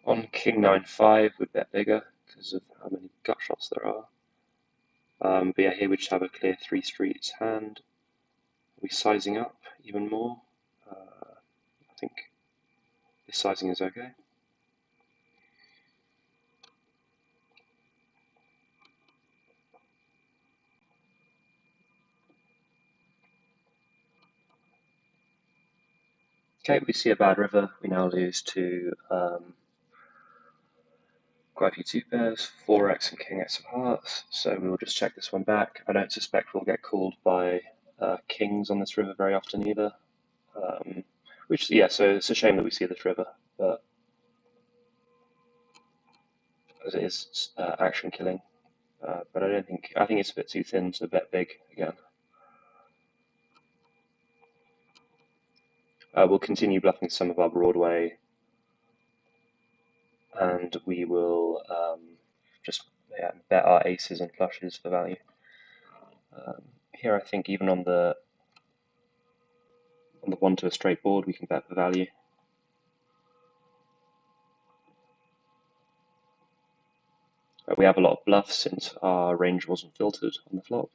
On king 9-5, we bet bigger because of how many gut shots there are. But yeah, here we just have a clear 3 streets hand. Are we sizing up even more? I think this sizing is okay. Okay, we see a bad river. We now lose to quite a few two pairs, 4x and king x of hearts. So we will just check this one back. I don't suspect we'll get called by kings on this river very often either. Yeah, so it's a shame that we see this river, but as it is action killing. But I think it's a bit too thin to bet big again. We'll continue bluffing some of our Broadway, and we will just bet our aces and flushes for value. Here, I think even on the one to a straight board, we can bet for value. We have a lot of bluffs since our range wasn't filtered on the flop.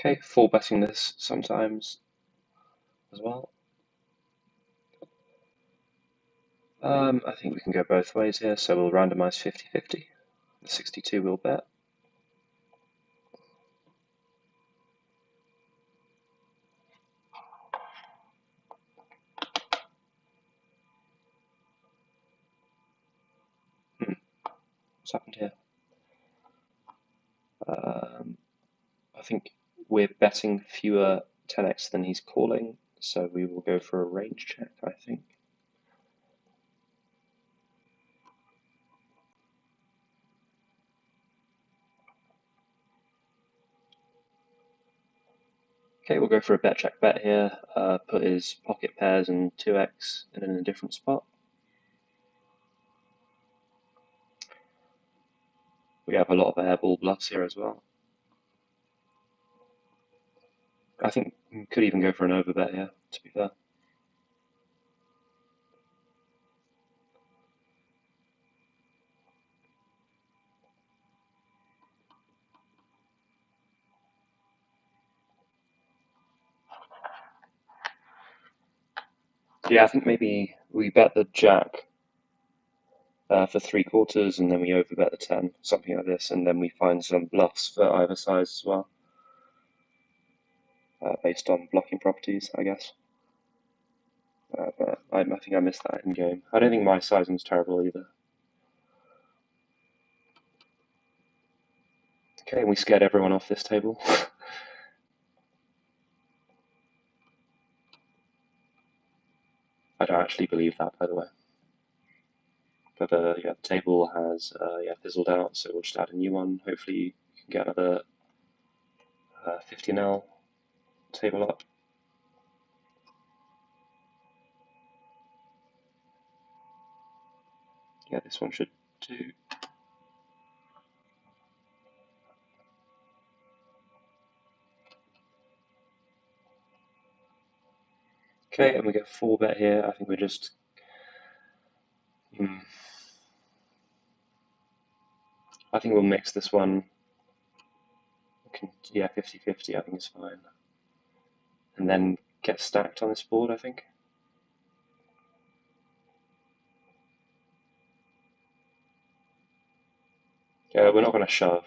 Okay, full betting this sometimes as well. I think we can go both ways here, so we'll randomize 50-50. The 62 we'll bet. What's happened here? I think we're betting fewer 10x than he's calling, so we will go for a range check, I think. Okay, we'll go for a bet check bet here, put his pocket pairs and 2x in a different spot. We have a lot of airball bluffs here as well. I think we could even go for an overbet here, to be fair. Yeah, I think maybe we bet the jack for 3/4 and then we overbet the 10, something like this, and then we find some bluffs for either side as well, based on blocking properties, I guess. But I think I missed that in game. I don't think my sizing's terrible either. Okay, we scared everyone off this table. I don't actually believe that, by the way. But yeah, the table has fizzled out, so we'll just add a new one. Hopefully, we can get another 50 table up. Yeah, this one should do. Okay, and we get 4-bet here. I think we're just. I think we'll mix this one. Yeah, 50-50, I think is fine. And then get stacked on this board, I think. Yeah, we're not going to shove.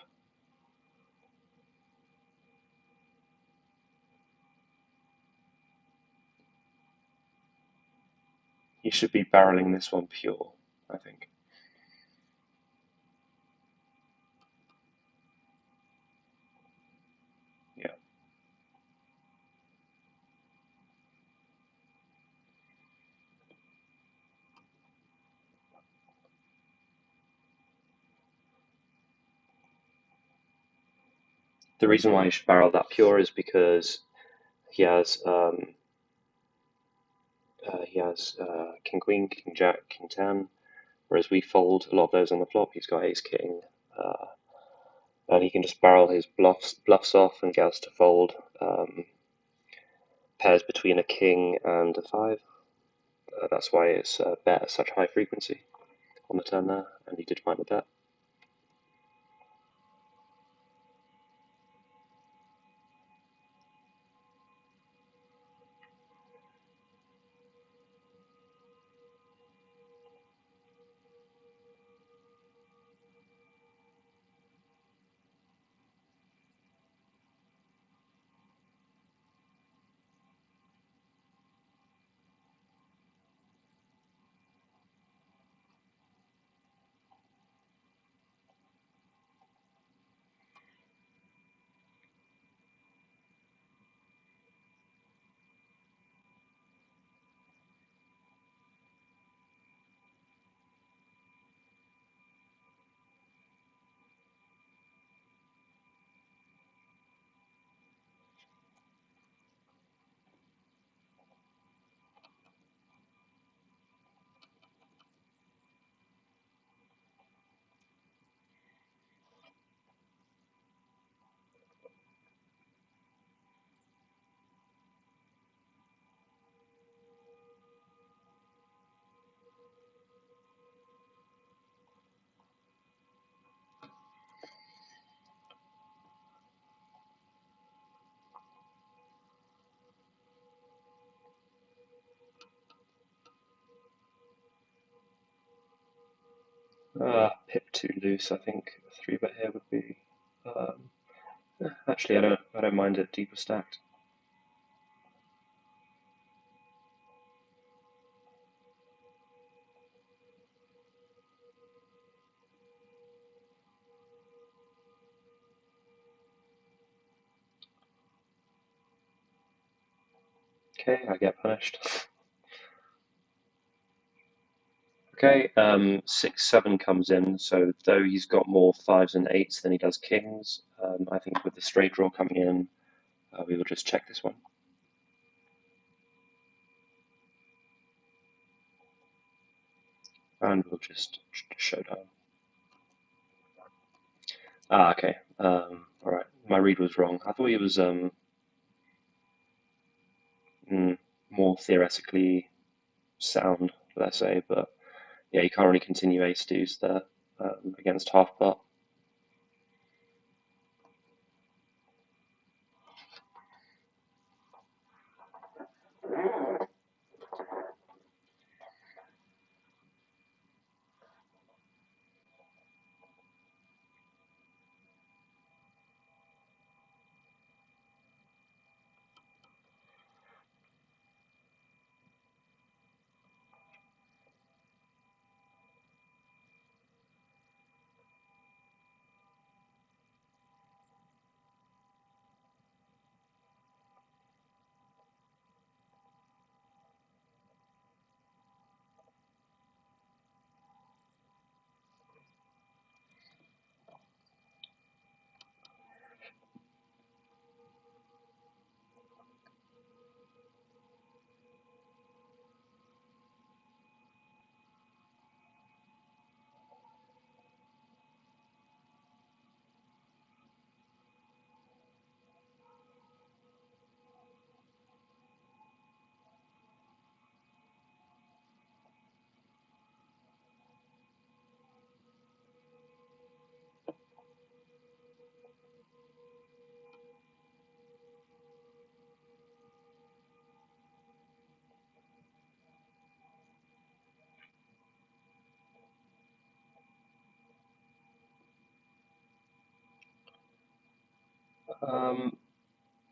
You should be barreling this one pure, I think. Yeah. The reason why you should barrel that pure is because he has king queen, king jack, king 10, Whereas we fold a lot of those on the flop. He's got ace king, and he can just barrel his bluffs off and get us to fold pairs between a king and a five. That's why it's bet at such high frequency on the turn there, and he did find the bet. Pip too loose. I think a three bet here would be. Actually, I don't mind it deeper stacked. Okay, I get punished. Okay, 6-7 comes in, so though he's got more fives and eights than he does kings, I think with the straight draw coming in, we will just check this one. And we'll just show down. Okay. Alright, my read was wrong. I thought he was more theoretically sound, let's say, but yeah, you can't really continue ace deuce there against half pot.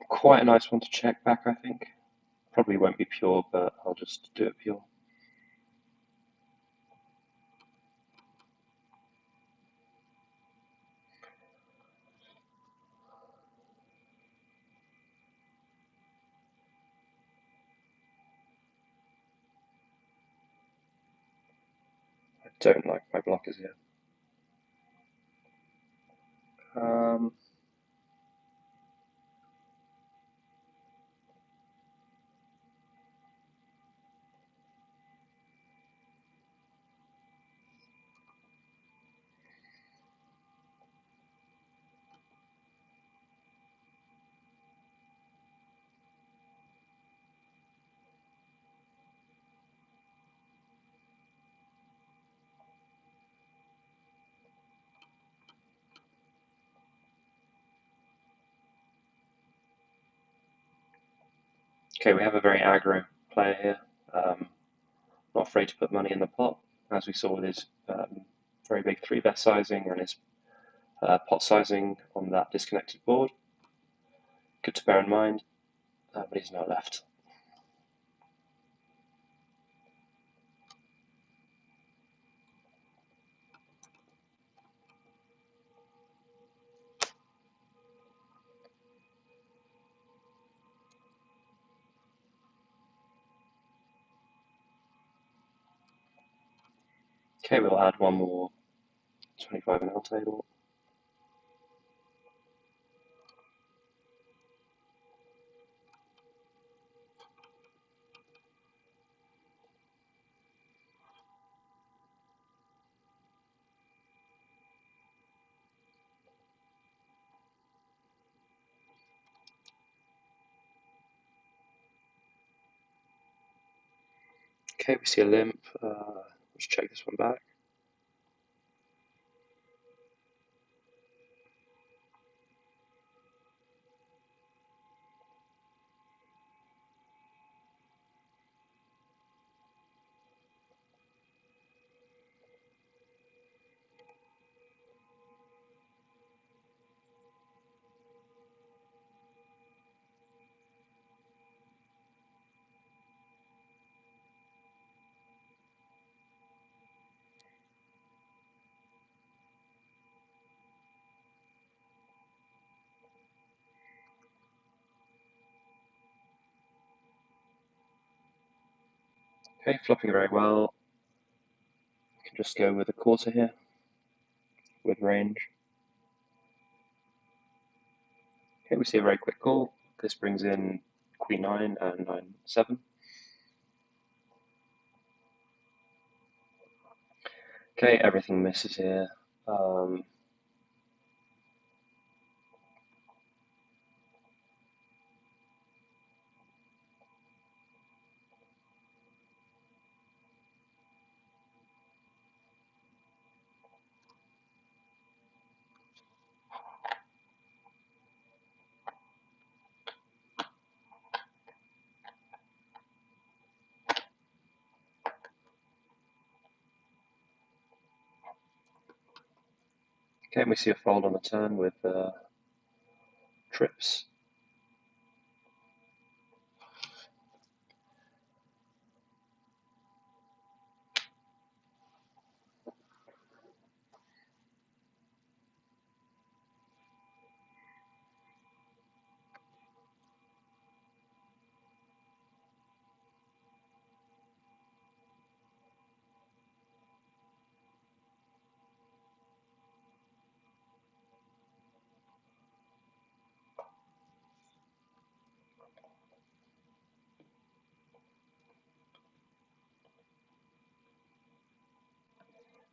Quite a nice one to check back, I think. Probably won't be pure, but I'll just do it pure. I don't like my blockers here. Um, Okay, we have a very aggro player here, not afraid to put money in the pot, as we saw with his very big 3-bet sizing and his pot sizing on that disconnected board. Good to bear in mind, but he's no left. Okay, we'll add one more 25 ml table. Okay, we see a limp. Let's check this one back. Okay, flopping very well. We can just go with a quarter here with range. Okay, we see a very quick call. This brings in Queen 9 and 9-7. Okay, everything misses here. Okay, and we see a fold on the turn with trips.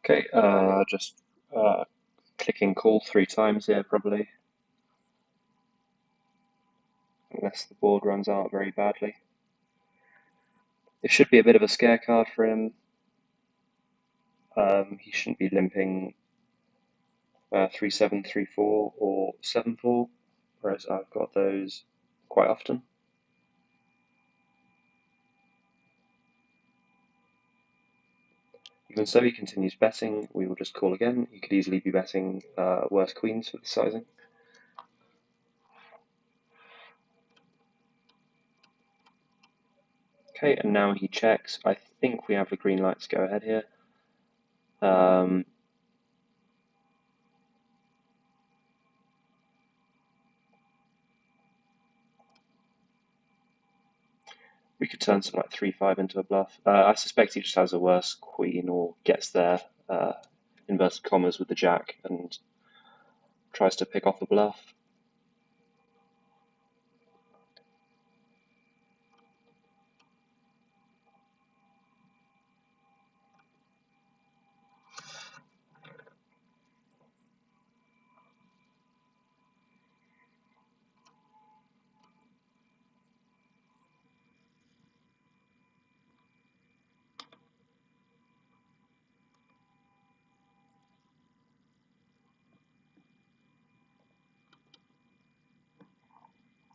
Okay, just clicking call 3 times here probably, unless the board runs out very badly. It should be a bit of a scare card for him. He shouldn't be limping 3-7, 3-4, or 7-4, whereas I've got those quite often. Even so, he continues betting. We will just call again. He could easily be betting worse queens for the sizing. Okay, and now he checks. I think we have the green light to go ahead here. We could turn something like 3-5 into a bluff. I suspect he just has a worse queen or gets there, inverted commas, with the jack and tries to pick off the bluff.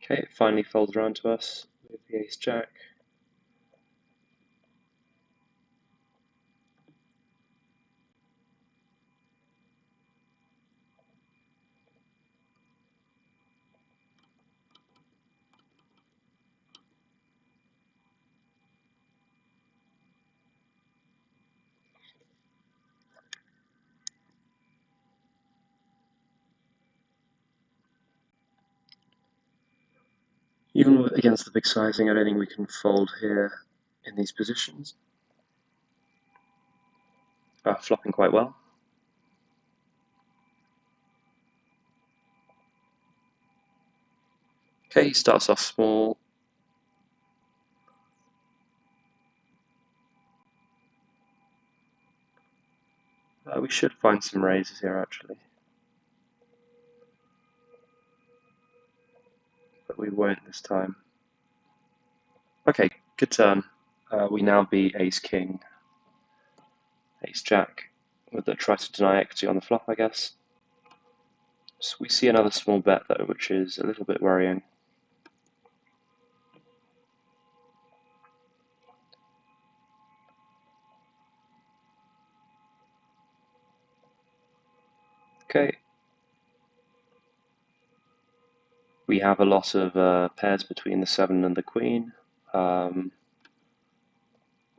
Okay, it finally folds around to us with the ace jack. Even against the big sizing, I don't think we can fold here in these positions. Flopping quite well. Okay, he starts off small. We should find some raises here actually, but we won't this time. Okay, good turn. We now beat ace king, ace jack, with the try to deny equity on the flop, I guess. So we see another small bet though, which is a little bit worrying. Okay. We have a lot of pairs between the 7 and the queen. I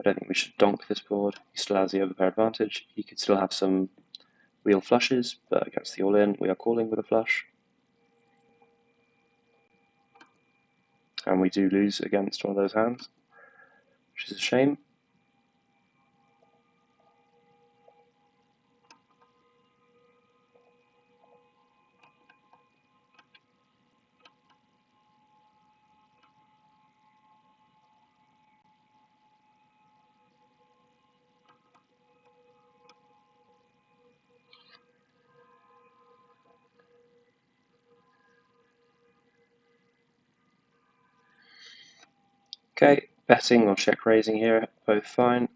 don't think we should donk this board. He still has the overpair advantage. He could still have some wheel flushes, but against the all-in, we are calling with a flush. And we do lose against one of those hands, which is a shame. Okay, betting or check raising here, both fine.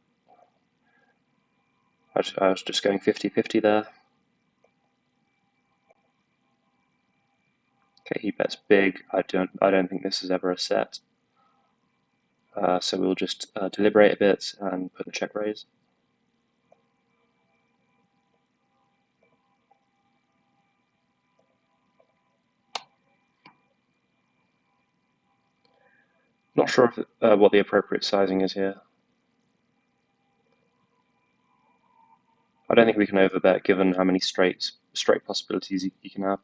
I was just going 50-50 there. Okay, he bets big. I don't think this is ever a set. So we'll just deliberate a bit and put the check raise. Not sure if, what the appropriate sizing is here. I don't think we can overbet given how many straight possibilities you can have.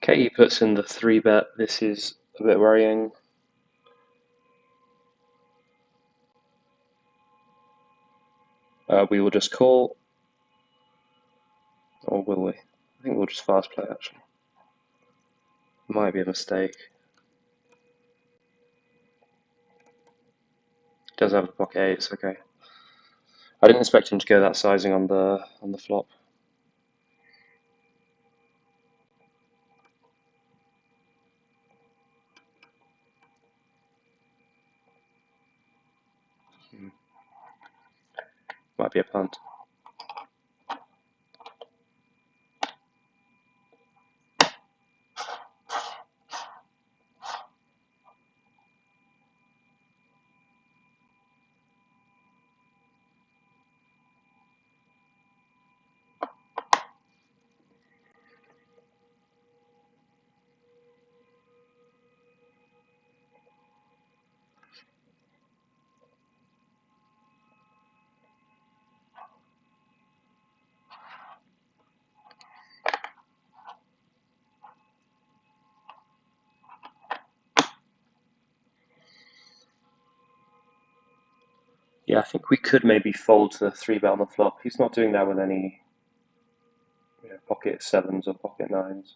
Okay, he puts in the 3-bet. This is a bit worrying. We will just call, or will we? I think we'll just fast play actually. Might be a mistake. Does have a pocket eights, okay. I didn't expect him to go that sizing on the flop. Might be a punt. Yeah, I think we could maybe fold to the 3-bet on the flop. He's not doing that with any pocket 7s or pocket 9s.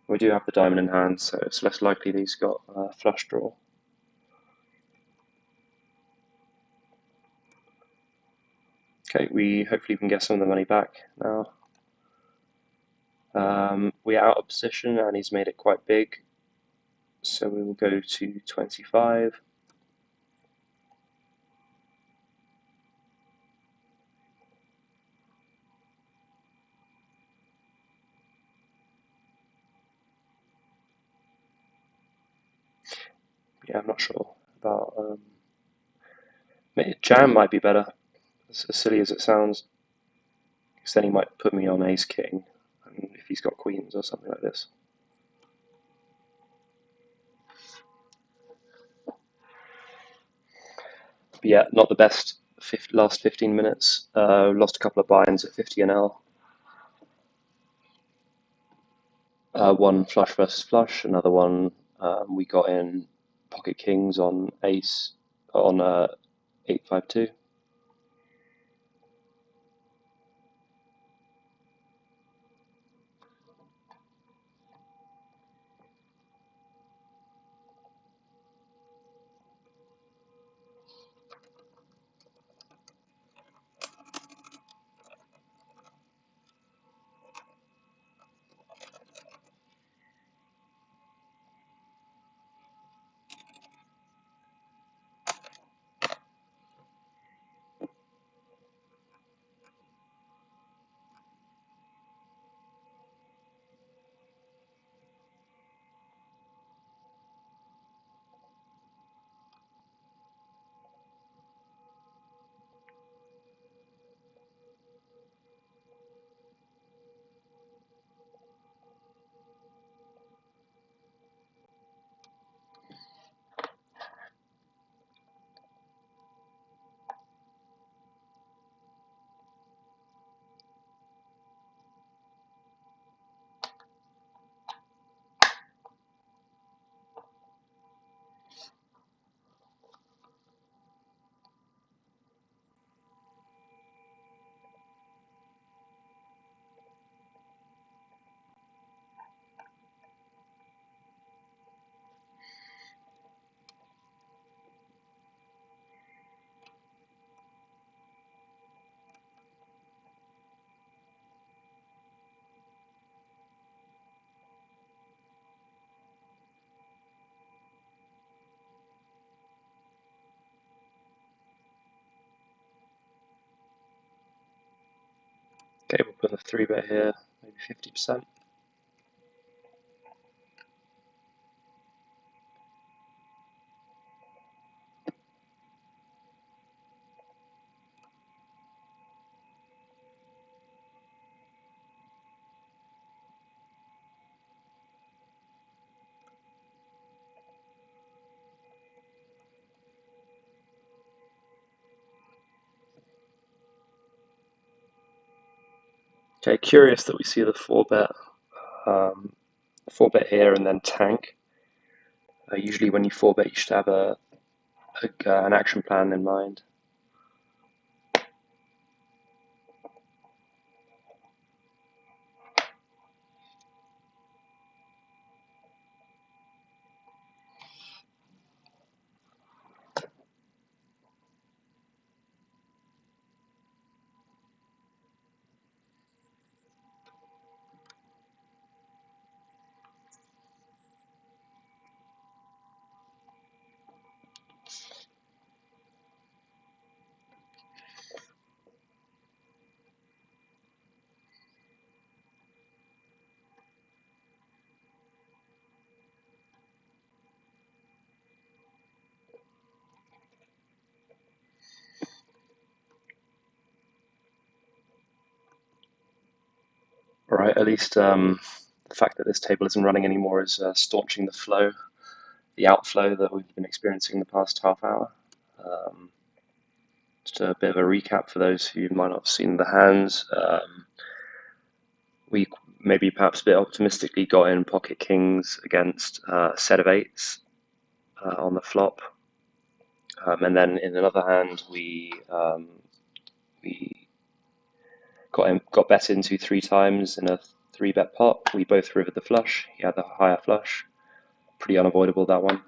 We do have the diamond in hand, so it's less likely that he's got a flush draw. Okay, we hopefully can get some of the money back now. We're out of position and he's made it quite big. So we will go to 25. Yeah, I'm not sure about jam might be better, as silly as it sounds, because then he might put me on ace king, and if he's got queens or something like this. But yeah, not the best last 15 minutes. Lost a couple of buy-ins at 50 NL. One flush versus flush, another one we got in pocket kings on ace on 852. Okay, we'll put a 3-bet here, maybe 50%. Okay, curious that we see the 4-bet, 4-bet here and then tank. Usually when you 4-bet, you should have an action plan in mind. All right, at least the fact that this table isn't running anymore is staunching the flow, the outflow that we've been experiencing the past half hour. Um, just a bit of a recap for those who might not have seen the hands. We maybe perhaps a bit optimistically got in pocket kings against a set of eights on the flop. And then in another hand, we got bet into 3 times in a 3-bet pot. We both rivered the flush. He had the higher flush. Pretty unavoidable, that one.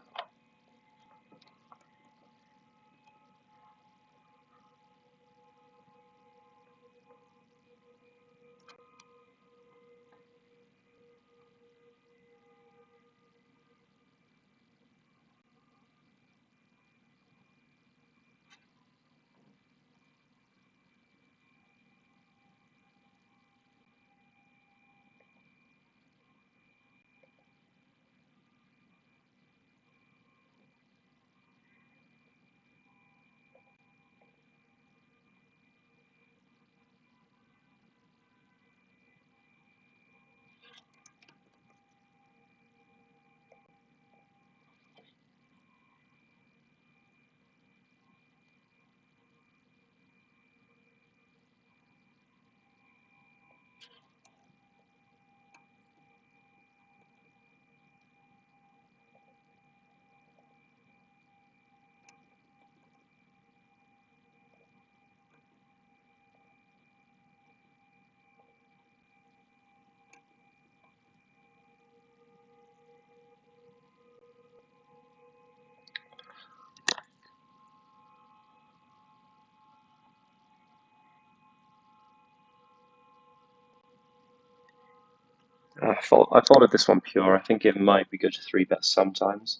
I folded this one pure. I think it might be good to three bet sometimes.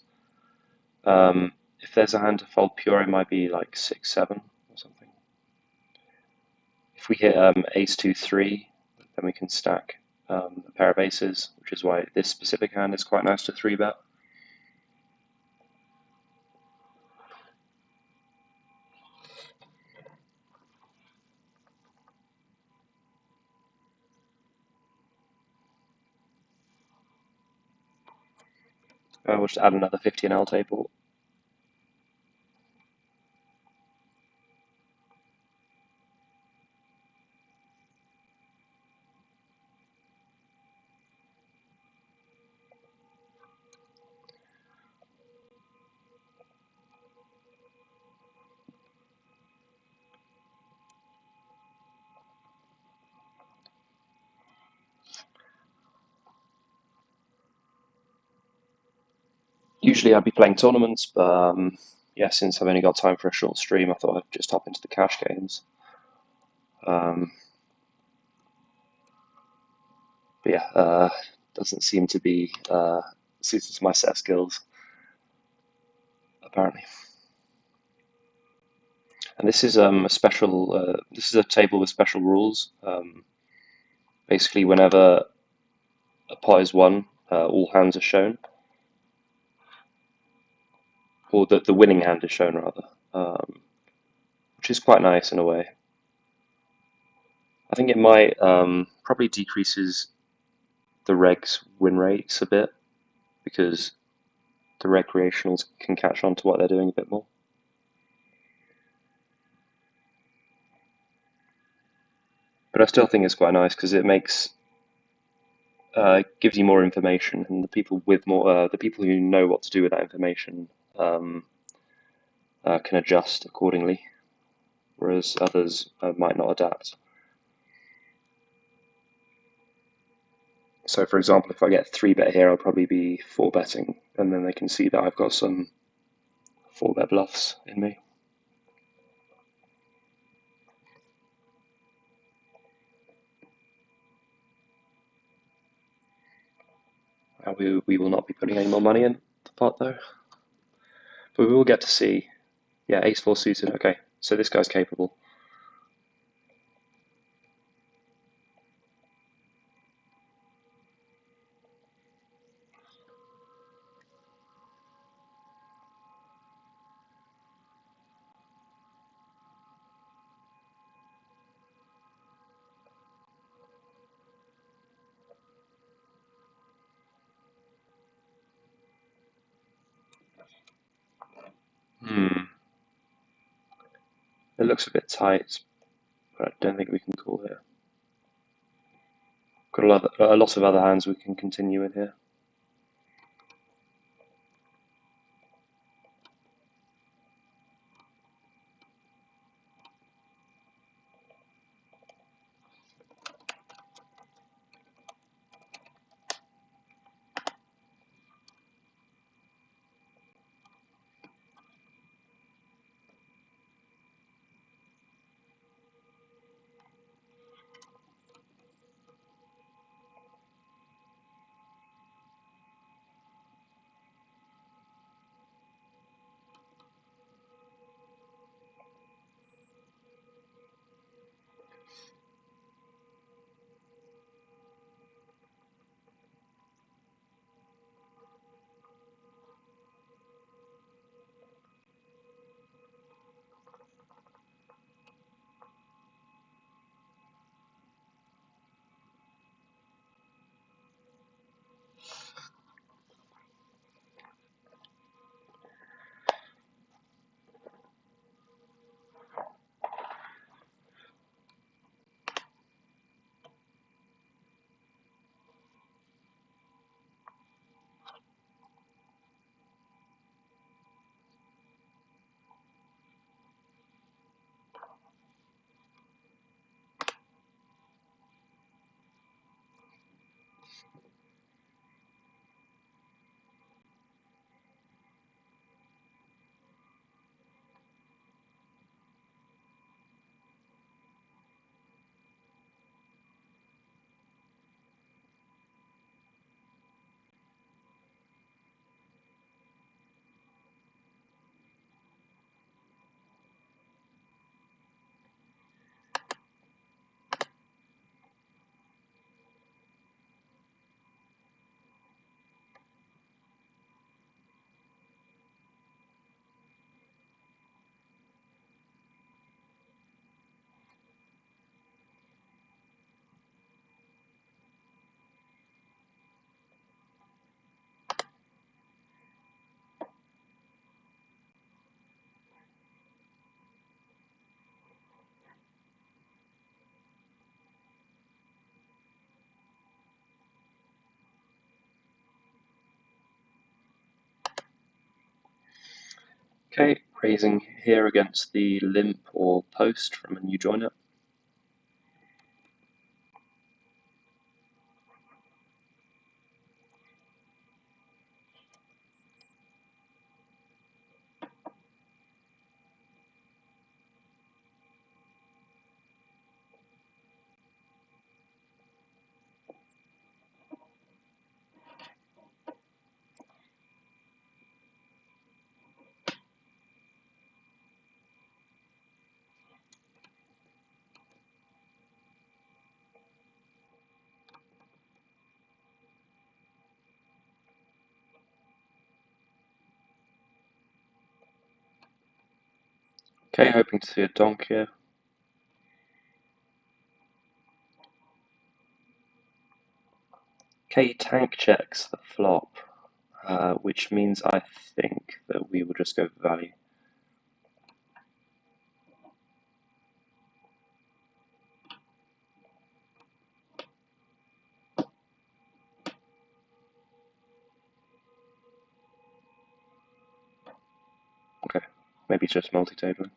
If there's a hand to fold pure, it might be like 6-7 or something. If we hit ace 2-3, then we can stack a pair of aces, which is why this specific hand is quite nice to three bet. We'll just add another 15L table. Usually I'd be playing tournaments, but yeah, since I've only got time for a short stream, I thought I'd just hop into the cash games. But yeah, doesn't seem to be suited to my set of skills, apparently. And this is a special. This is a table with special rules. Basically, whenever a pot is won, all hands are shown, or the winning hand is shown rather, which is quite nice in a way. I think it might probably decreases the regs win rates a bit because the recreationals can catch on to what they're doing a bit more. But I still think it's quite nice because it makes gives you more information, and the people with more the people who know what to do with that information can adjust accordingly, whereas others might not adapt. So, for example, if I get 3-bet here, I'll probably be 4-betting, and then they can see that I've got some 4-bet bluffs in me. We will not be putting any more money in the pot though, but we will get to see. Yeah, ace-4 suited. Okay, so this guy's capable. It looks a bit tight, but I don't think we can call here. Got a lot of other hands we can continue in here. Okay, raising here against the limp or post from a new joiner. Okay, hoping to see a donk here. Okay, tank checks the flop, which means I think that we will just go for value. Okay, maybe just multi-tabling.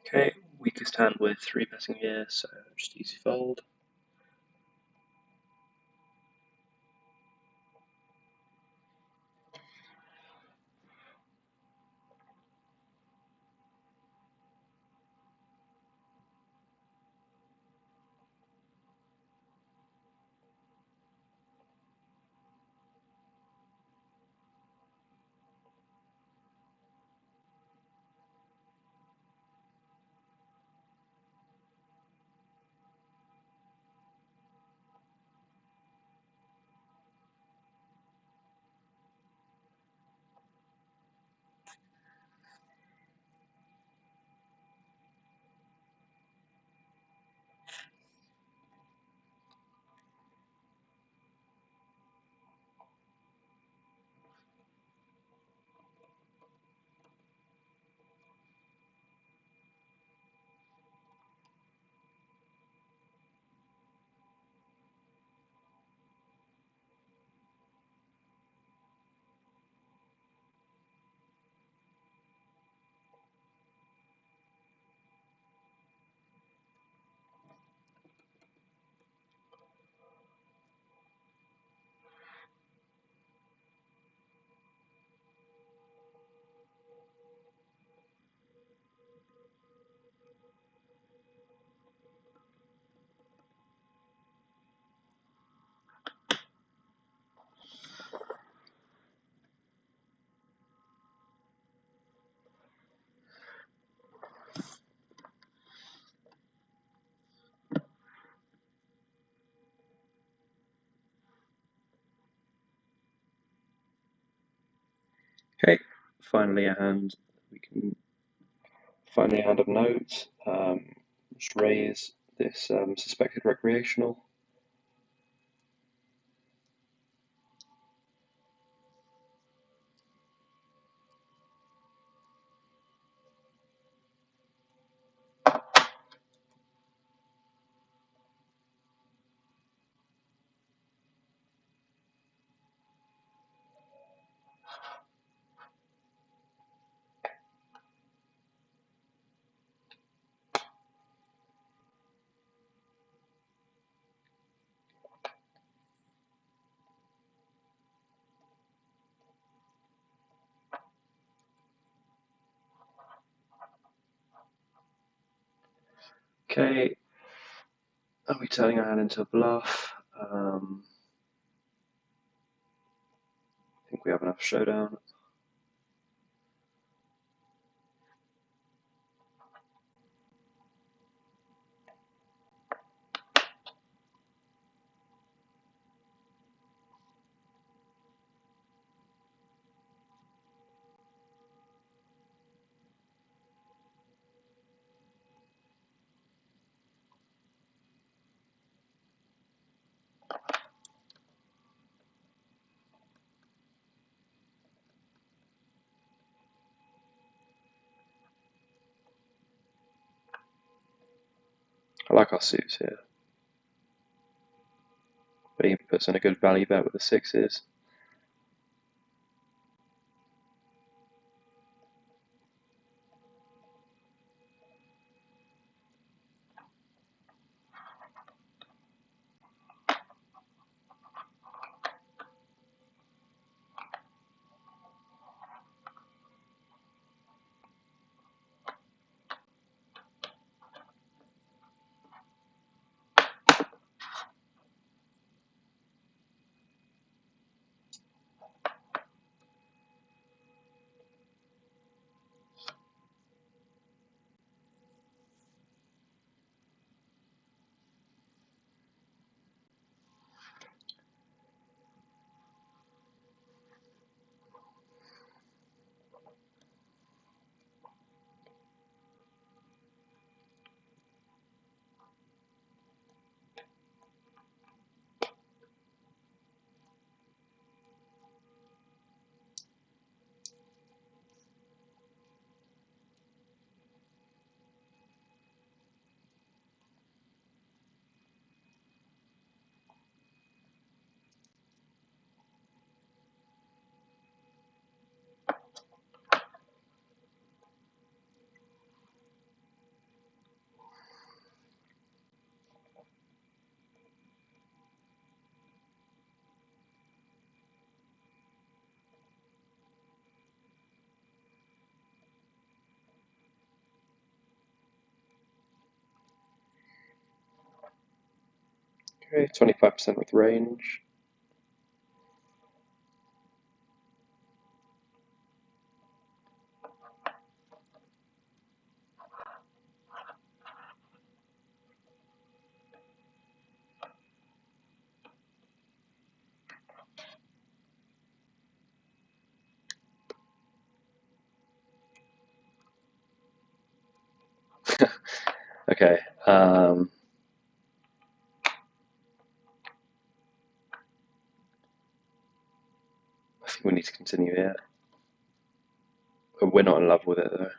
Okay, weakest hand with 3-betting here, so just easy fold. Okay, finally a hand. We can finally a hand of note. Just raise this suspected recreational. Okay, are we turning our hand into a bluff? I think we have enough showdown. I like our suits here, but he puts in a good value bet with the sixes. Okay, 25% with range. Okay, I think we need to continue here. We're not in love with it though.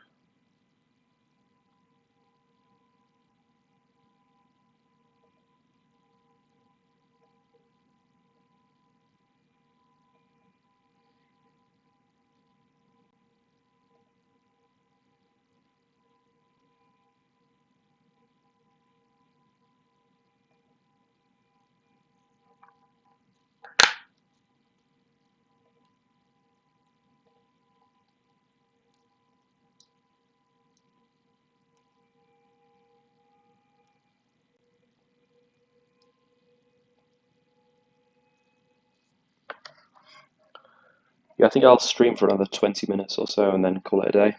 Yeah, I think I'll stream for another 20 minutes or so and then call it a day.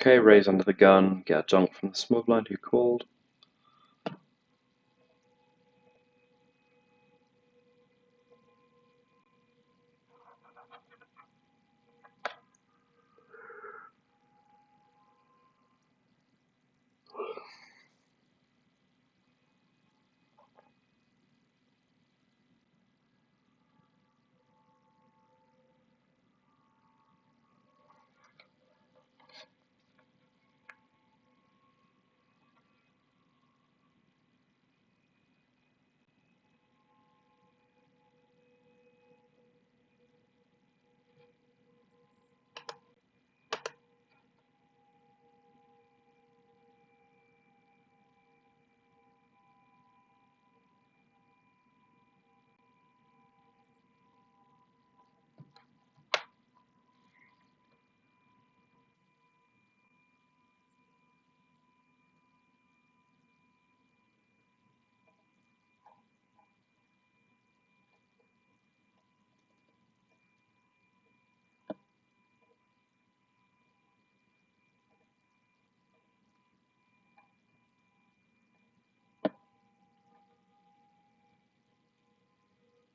Okay, raise under the gun, get a donk from the small blind who called.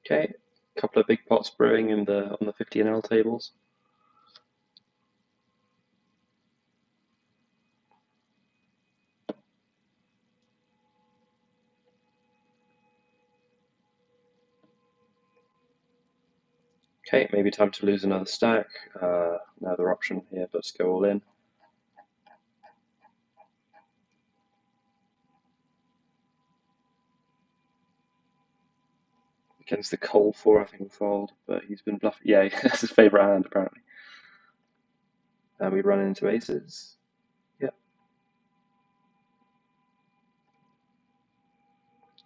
Okay, a couple of big pots brewing in on the 50 ml tables. Okay, maybe time to lose another stack. No other option here but to go all in. Against the cold 4, I think we'll fold, but he's been bluffing. Yeah, that's his favourite hand apparently. And we run into aces. Yep.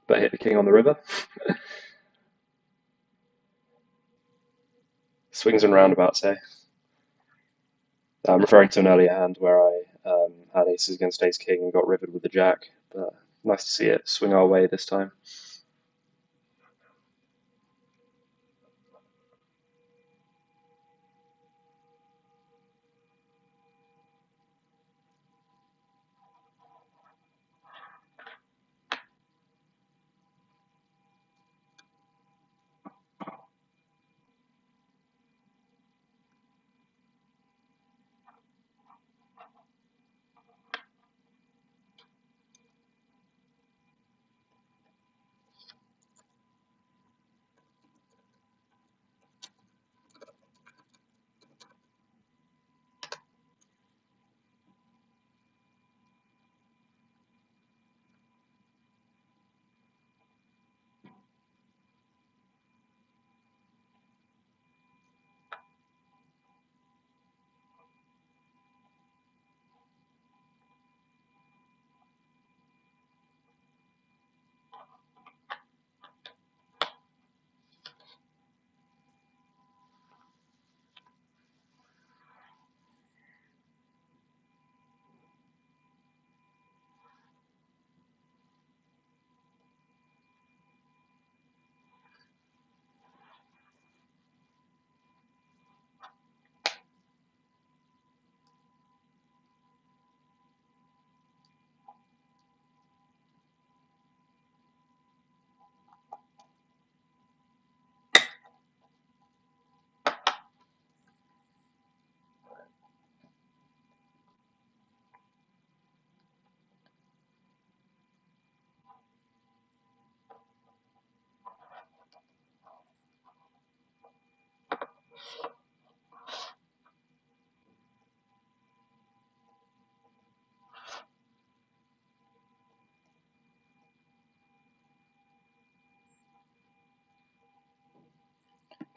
But hit the king on the river. Swings and roundabouts, eh? I'm referring to an earlier hand where I had aces against ace king and got rivered with the jack. But nice to see it swing our way this time.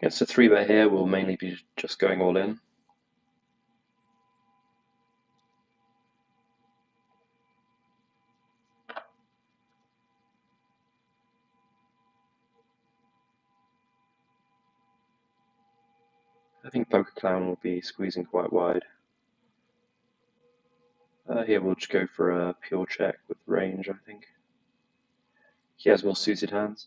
Against a 3-bet here, we'll mainly be just going all in. I think Poker Clown will be squeezing quite wide. Here we'll just go for a pure check with range, I think. He has well suited hands.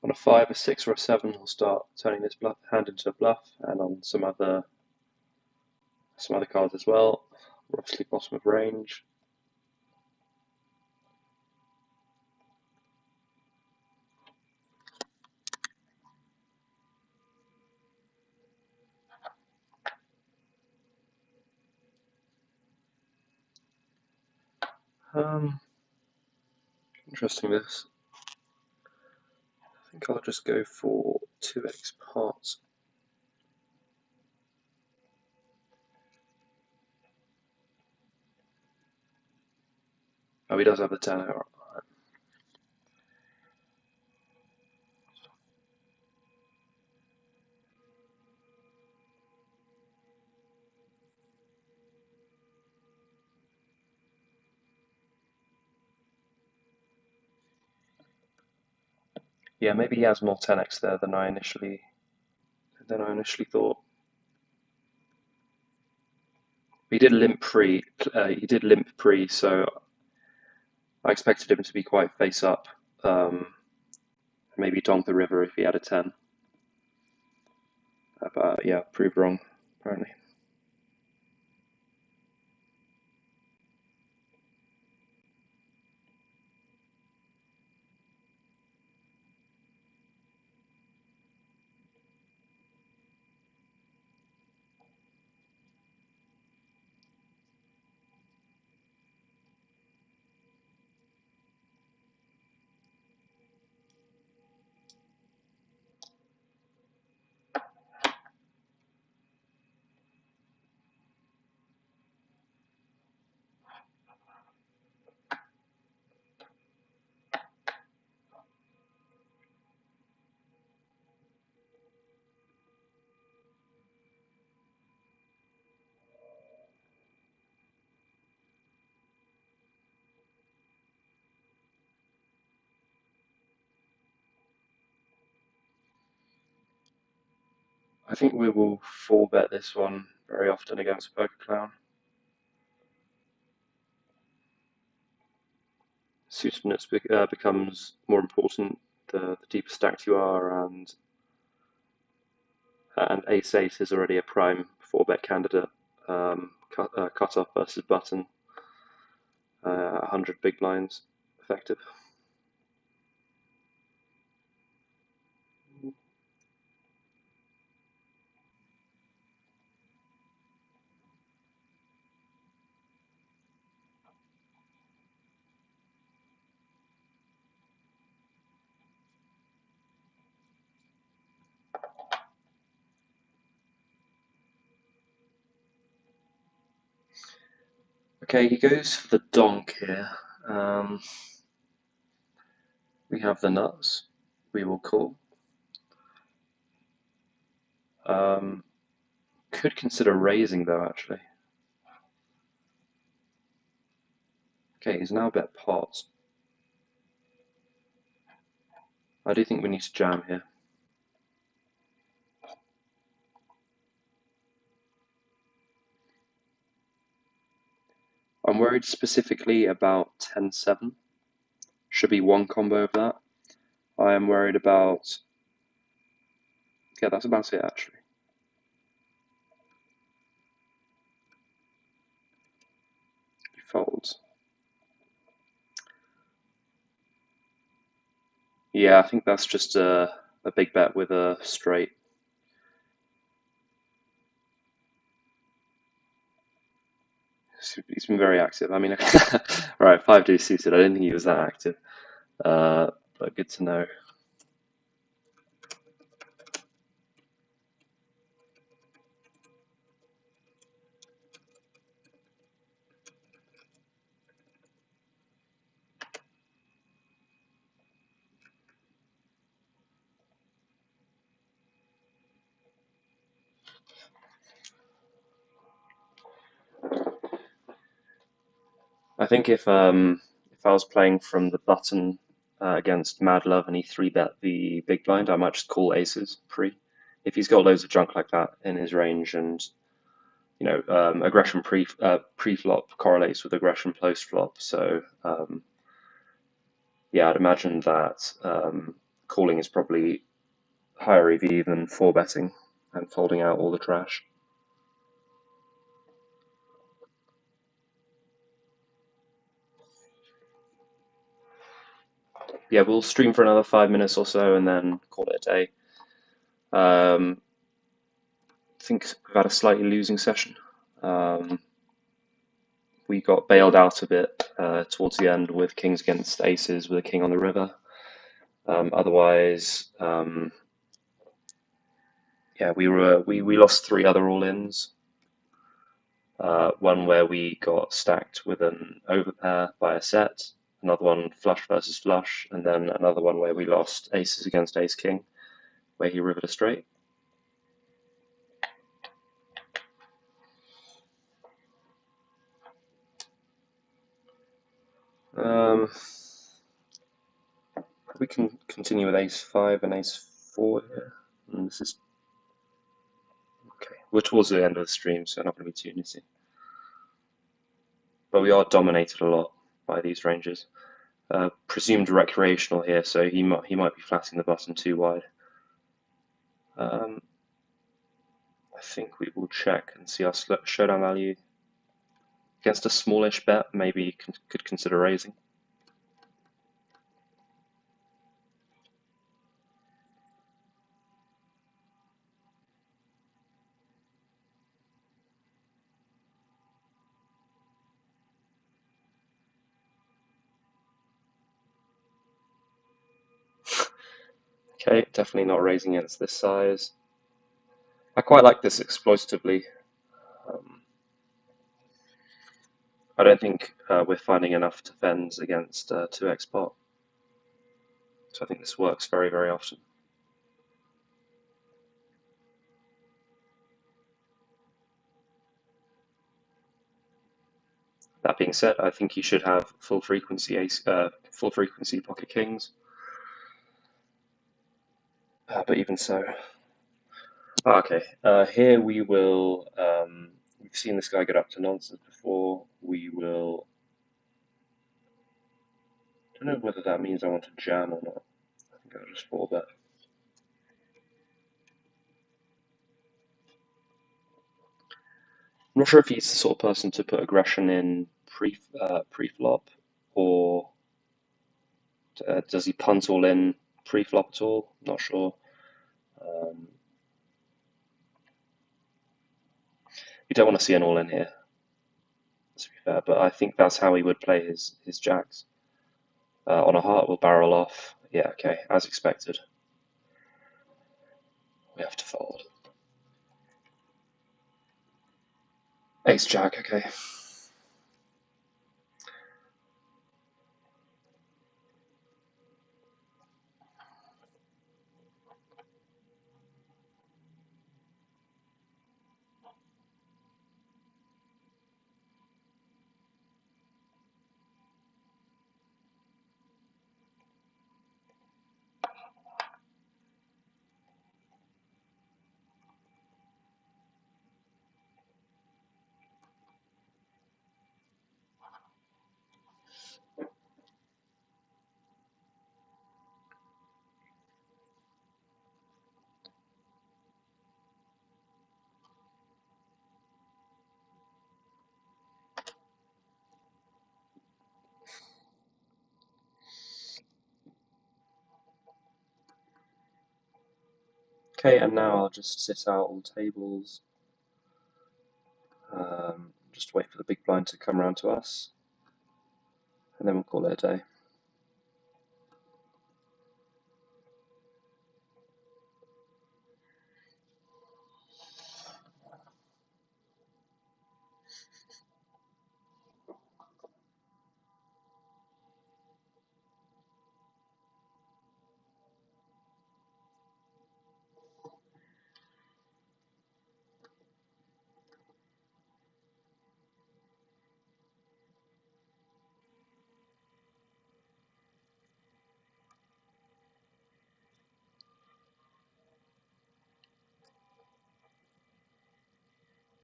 On a 5, a 6, or a 7, he'll start turning this hand into a bluff, and on some other cards as well. We're obviously bottom of range. Interesting this. I think I'll just go for 2x pots. Oh, he does have the 10 hour. Yeah, maybe he has more 10x there than I initially thought. He did limp pre. So I expected him to be quite face up. Maybe donk the river if he had a 10. But yeah, proved wrong apparently. I think we will four bet this one very often against Poker Clown. Suitedness becomes more important the deeper stacked you are, and ace ace is already a prime four bet candidate. Cut off versus button, 100 big blinds effective. Okay, he goes for the donk here. We have the nuts. We will call. Could consider raising though, actually. Okay, he's now bet pot. I do think we need to jam here. I'm worried specifically about 10-7. Should be one combo of that. I am worried about... Yeah, that's about it, actually. He folds. Yeah, I think that's just a big bet with a straight. He's been very active. I mean, alright, 5D suited. I didn't think he was that active. But good to know. I think if I was playing from the button against Mad Love and he three bet the big blind, I might just call aces pre. If he's got loads of junk like that in his range, and aggression pre-flop correlates with aggression post-flop, so yeah, I'd imagine that calling is probably higher EV than 4-betting and folding out all the trash. Yeah, we'll stream for another 5 minutes or so and then call it a day. I think we've had a slightly losing session. We got bailed out a bit towards the end with kings against aces with a king on the river. Otherwise, yeah, we lost 3 other all-ins. One where we got stacked with an overpair by a set, another one flush versus flush, and then another one where we lost aces against ace king, where he rivered a straight. We can continue with ace 5 and ace 4 here. And this is okay. We're towards the end of the stream, so not going to be too nitty. But we are dominated a lot by these ranges. Presumed recreational here, so he might be flatting the button too wide. I think we will check and see our showdown value. Against a smallish bet, maybe could consider raising. Okay, definitely not raising against this size. I quite like this exploitatively. I don't think we're finding enough defends against 2x pot. So I think this works very, very often. That being said, I think you should have full frequency pocket kings. But even so, okay. Here we will. We've seen this guy get up to nonsense before. We will. I don't know whether that means I want to jam or not. I think I'll just 4-bet. I'm not sure if he's the sort of person to put aggression in pre-flop, or does he punt all in pre-flop at all? Not sure. You don't want to see an all in here, to be fair, but I think that's how he would play his jacks. On a heart, we'll barrel off. Yeah, okay, as expected. We have to fold. Ace jack, okay. Okay, and now I'll just sit out all tables. Just wait for the big blind to come around to us, and then we'll call it a day.